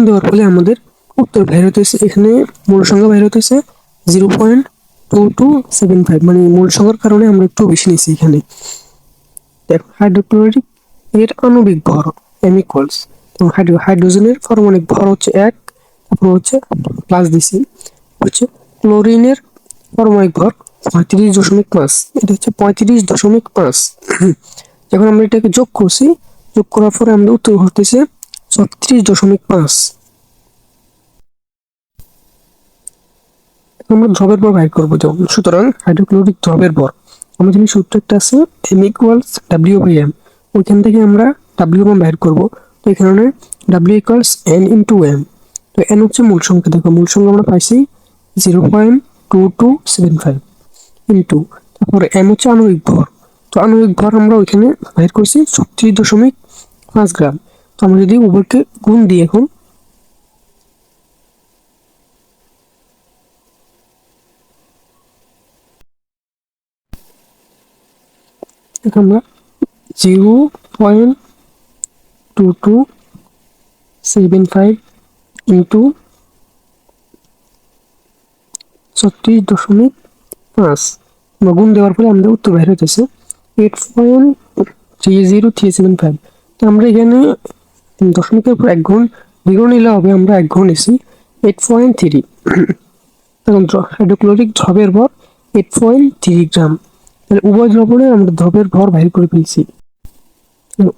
Speaker 1: দেওয়ার ফলে আমাদের উত্তর বের হতেছে, এখানে মূল সংখ্যা বের হতেছে 0.2275, মানে মূল সংখ্যার কারণে আমরা একটু বেশি নিচ্ছি এখানে। হাইড্রোক্লোরিক এর আণবিক ভর m ইকুয়ালস, এবং হাইড্রোজেনের পারমাণবিক ভর হচ্ছে 1, তারপর হচ্ছে প্লাস দিছি হচ্ছে ক্লোরিনের পারমাণবিক ভর 35.5, এটা হচ্ছে 35.5। যখন আমরা এটাকে যোগ করছি, যোগ করার পরে আমরা উত্তর হতেছে 36.5। আমরা ধ্রুবের ভর বাইর করবো। যেমন সুতরাং হাইড্রোক্লোরিক ধ্রুবের ভর আমরা জানি সূত্র একটা আছে m ইকুয়ালস W/m, ওইখান থেকে আমরা W/m বাইর করবো। তো এখানে W equals n into m। তো n হচ্ছে মূল সংখ্যা, দেখো মূল সংখ্যা আমরা পাইছি 0.2275 ইন্টু, তারপরে m হচ্ছে আণবিক ভর। তো আণবিক ভর আমরা ওইখানে বাইর করছি 36.5 গ্রাম। তো আমরা যদি উভয়কে গুণ দিই, এখন আমরা 0.2275 ইন্টু 36.5 গুণ দেওয়ার ফলে আমাদের উত্তর বের হতেছে 8.30375। তো আমরা এখানে দশমিকের উপর 1 গুণ, দ্বিগুণ নিলে হবে, আমরা 1 গুণ নিছি 8.3। তখন হাইড্রোক্লোরিক ধ্রুবের ভর 8.3 গ্রাম। তাহলে উভয় দ্রবণে আমরা ধ্রুবের ভর বাইর করে ফেলছি।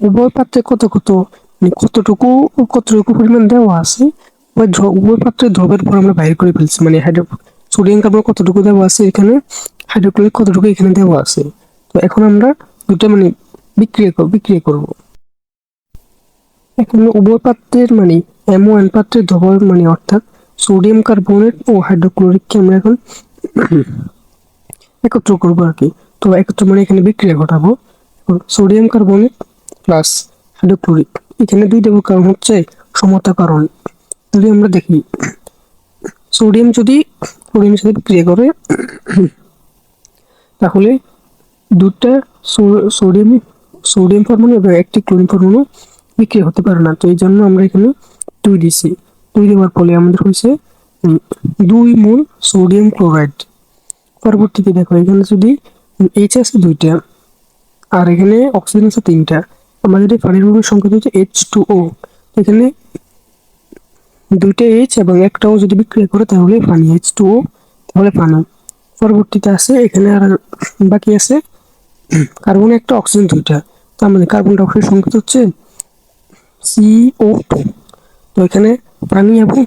Speaker 1: উভয় পাত্রে কত কত মানে কতটুকু কতটুকু পরিমাণ দেওয়া আছে, উভয় পাত্রে ধ্রুবের ভর আমরা বাইর করে ফেলছি। মানে সোডিয়াম কার্বন কতটুকু দেওয়া আছে এখানে, হাইড্রোক্লোরিক কতটুকু এখানে দেওয়া আছে। তো এখন আমরা দুটো মানে বিক্রিয়া করব। এখন উভয় পাত্রের মানে M1 পাত্রের ধ্রুবক মানে অর্থাৎ সোডিয়াম কার্বনেট ও হাইড্রোক্লোরিককে আমরা এখন একত্র করবো আর কি। তো একত্র মানে এখানে বিক্রিয়া ঘটাবো। সোডিয়াম কার্বনেট প্লাস হাইড্রোক্লোরিক, এখানে দুই দেবো কারণ হচ্ছে সমতা কারণ। যদি আমরা দেখি সোডিয়াম সোডিয়ামের সাথে বিক্রিয়া করে, তাহলে দুটা সোডিয়াম সোডিয়াম পরমাণু এবং একটি ক্লোরিন পরমাণু বিক্রিয়া হতে পারে না। তো এই জন্য আমরা এখানে 2 দিছি। 2 দেওয়ার ফলে আমাদের হয়েছে 2 মোল সোডিয়াম ক্লোরাইড। পরবর্তীতে দেখো এখানে যদি H আছে 2টা আর এখানে অক্সিজেন আছে 3টা, আমাদের এই পানির অণুর সংখ্যা হচ্ছে H2O। এখানে 2টা H এবং একটা O যদি বিক্রিয়া করে তাহলে পানি, H2O তাহলে পানি। পরবর্তীতে আছে এখানে আর বাকি আছে কার্বন একটা, অক্সিজেন 2টা। তো আমাদের কার্বন ডাই অক্সাইড সংকেত হচ্ছে CO2। তো এখানে পানি এবং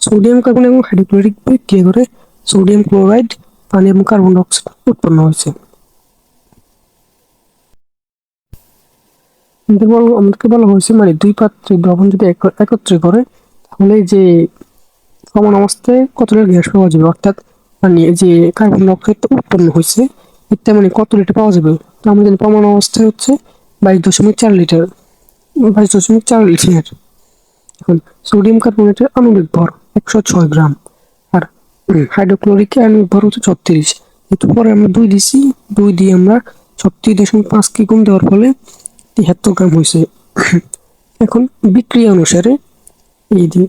Speaker 1: সোডিয়াম কার্বন এবং হাইড্রোক্লোরিক বিক্রিয়া করে সোডিয়াম ক্লোরাইড, পানি এবং কার্বন ডাই অক্সাইড উৎপন্ন হয়েছে। আমাদেরকে বলা হয়েছে মানে দুই পাত্রে দ্রবণ যদি একত্রে করে তাহলে যে সমান অবস্থায় কত লিটার গ্যাস পাওয়া যাবে, অর্থাৎ মানে যে কার্বন ডাই অক্সাইড উৎপন্ন হয়েছে এটা মানে কত লিটার পাওয়া যাবে। তো আমাদের প্রমাণ অবস্থায় হচ্ছে 22.4 লিটার, 22.4 লিটার। এখন সোডিয়াম কার্বনেটের আণবিক ভর 106 গ্রাম আর হাইড্রোক্লোরিকের আণবিক ভর হচ্ছে 36। এর পরে আমরা 2 দিছি, 2 দিয়ে আমরা 36.5 কে গুণ দেওয়ার ফলে 73 গ্রাম হয়েছে। এখন বিক্রিয়া অনুসারে এই যে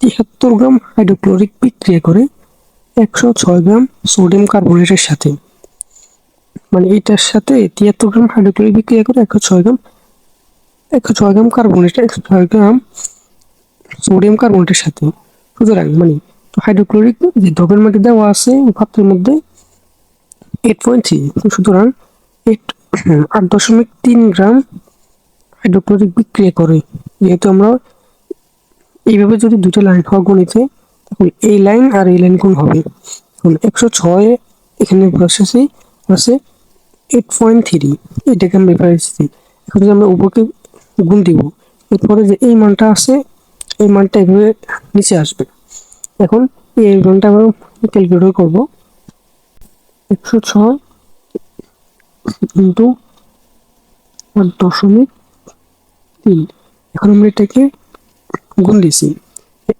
Speaker 1: 73 গ্রাম হাইড্রোক্লোরিক বিক্রিয়া করে 106 গ্রাম সোডিয়াম কার্বনেটের সাথে, মানে এটার সাথে 73 গ্রাম হাইড্রোক্লোরিক বিক্রিয়া করে 106 গ্রাম কার্বনেট, 106 গ্রাম সোডিয়াম কার্বনেটের সাথে। সুতরাং মানে হাইড্রোক্লোরিক যে দ্রবের মধ্যে দেওয়া আছে পাত্রের মধ্যে 8.3, সুতরাং 8.3 গ্রাম হাইড্রোক্লোরিক বিক্রিয়া করে। যেহেতু আমরা এইভাবে যদি দুটো লাইন হওয়া গণিতে, তখন এই লাইন আর এই লাইন গুণ হবে। 106 এখানে বসেছি আছে 8.3, এটাকে আমরা পেয়েছি। এখন যদি আমরা উভয়কে গুণ দিব, এরপরে যে এই মানটা আছে এই মানটা এভাবে নিচে আসবে। এখন এই মানটা আমরা ক্যালকুলেট করব 106 ইন্টু 8.3। এখন আমরা এটাকে গুণ দিছি,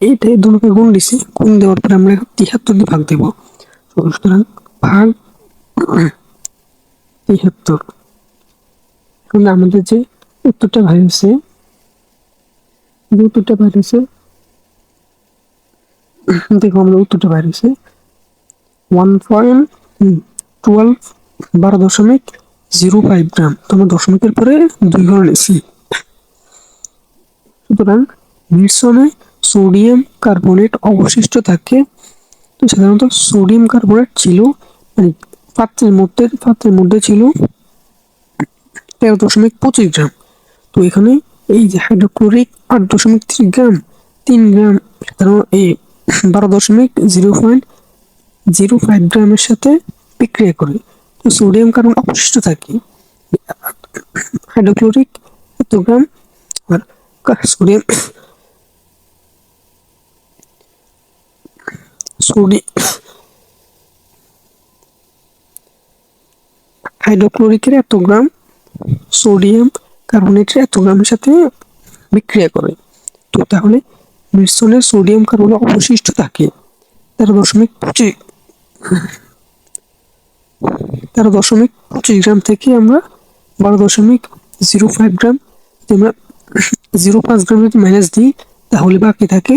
Speaker 1: এইটাই দুটোকে গুণ দিছি, গুণ দেওয়ার পরে আমরা 73 দিয়ে ভাগ দেব। সুতরাং ভাগ 73। এখন আমাদের যে উত্তরটা বেরিয়েছে, দেখো আমরা উত্তরটা বেরিয়েছে 1.12 12.06 0.05 গ্রাম, তো আমরা দশমিকের পরে 2 ঘর নিয়েছি। সুতরাং মিশ্রণে সোডিয়াম কার্বনেট অবশিষ্ট থাকে। তো সাধারণত সোডিয়াম কার্বনেট ছিল, মানে পাত্রের মধ্যে ছিল 13.25 গ্রাম। তো এখানে এই যে হাইড্রোক্লোরিক 8.3 গ্রাম, 3 গ্রাম সাধারণ এই 12.05 গ্রামের সাথে বিক্রিয়া করে। তো সোডিয়াম কার্বন অবশিষ্ট থাকে, হাইড্রোক্লোরিক এত গ্রাম, আর সোডিয়াম সোডিয়াম হাইড্রোক্লোরিকের এত গ্রাম, সোডিয়াম কার্বনেটের এত গ্রামের সাথে বিক্রিয়া করে। তো তাহলে মিশ্রণে সোডিয়াম কার্বন অবশিষ্ট থাকে 13.25 গ্রাম থেকে আমরা 12.05 গ্রাম, আমরা 0.5 গ্রাম যদি মাইনাস দিই তাহলে বাকি থাকে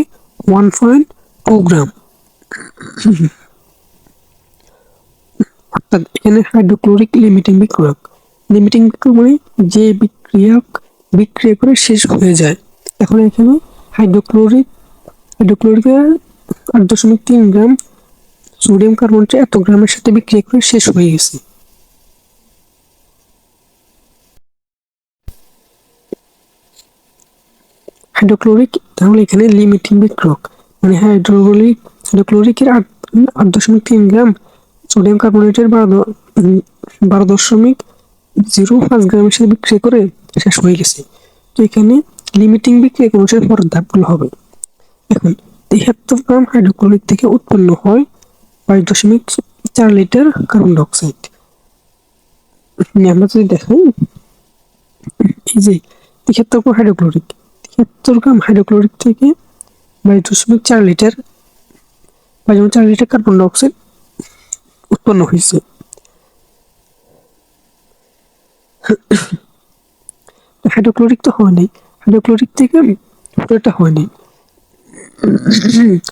Speaker 1: 1.2 গ্রাম। অর্থাৎ এখানে হাইড্রোক্লোরিক লিমিটিং বিক্রিয়ক মানে যে বিক্রিয়া করে শেষ হয়ে যায়। এখন এখানে হাইড্রোক্লোরিকের 8.3 গ্রাম, সোডিয়াম কার্বনেটের এত গ্রামের সাথে বিক্রিয়া করে শেষ হয়ে গেছে। হাইড্রোক্লোরিক তাহলে এখানে লিমিটিং বিক্রিয়ক, মানে হাইড্রোক্লোরিকের 8.3 গ্রাম, সোডিয়াম কার্বনেটের 12.05 গ্রামের সাথে বিক্রিয়া করে শেষ হয়ে গেছে। তো এখানে লিমিটিং বিক্রিয়া অনুসারে পরের ধাপগুলো হবে। এখন 73 গ্রাম হাইড্রোক্লোরিক থেকে উৎপন্ন হয় 22.4 লিটার কার্বন ডাইঅক্সাইড। আমরা যদি দেখাই, এই যে 73 গ্রাম হাইড্রোক্লোরিক থেকে 22.4 লিটার কার্বন ডাইঅক্সাইড উৎপন্ন হয়েছে। হাইড্রোক্লোরিক তো হয়নি, হাইড্রোক্লোরিক থেকে পুরোটা হয়নি,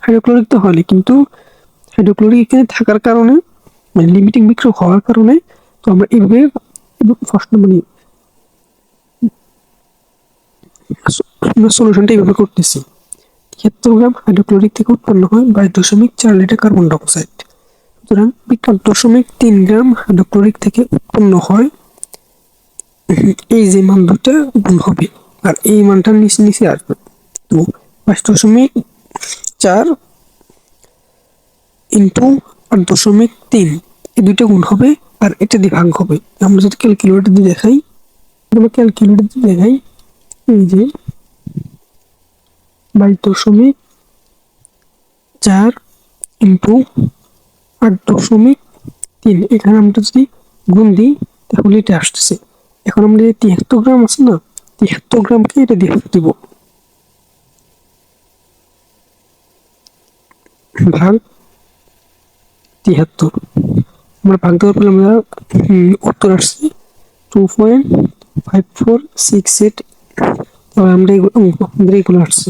Speaker 1: হাইড্রোক্লোরিক তো হয়নি, কিন্তু হাইড্রোক্লোরিক এখানে থাকার কারণে, মানে লিমিটিং বিক্রিয়া হওয়ার কারণে, তো আমরা এইভাবে প্রশ্ন মানে সলিউশনটা এইভাবে করতেছি। 73 গ্রাম হাইড্রোক্লোরিক থেকে উৎপন্ন হয় 22.4 লিটার কার্বন ডাইঅক্সাইড। সুতরাং 8.3 গ্রাম হাইড্রোক্লোরিক থেকে উৎপন্ন হয়, এই যে মান দুটা গুণ হবে আর এই মানটা নিচে আসবে। তো 5.4 ইন্টু 8.3, এই দুইটা গুণ হবে আর এটা দিয়ে ভাগ হবে। আমরা যদি ক্যালকুলেটর দিয়ে দেখাই, এই যে 22.4 ইন্টু 8.3, এখানে আমরা যদি গুণ দিই তাহলে এটা আসতেছে। এখন আমরা 73 গ্রাম আছে না, 73 গ্রামকে এটা দিয়ে ভাগ দিব, ভাগ 73, আমরা ভাগ দেওয়ার পরে আমরা উত্তর আসছে 2.5468। তবে আমরা এগুলো আসছে।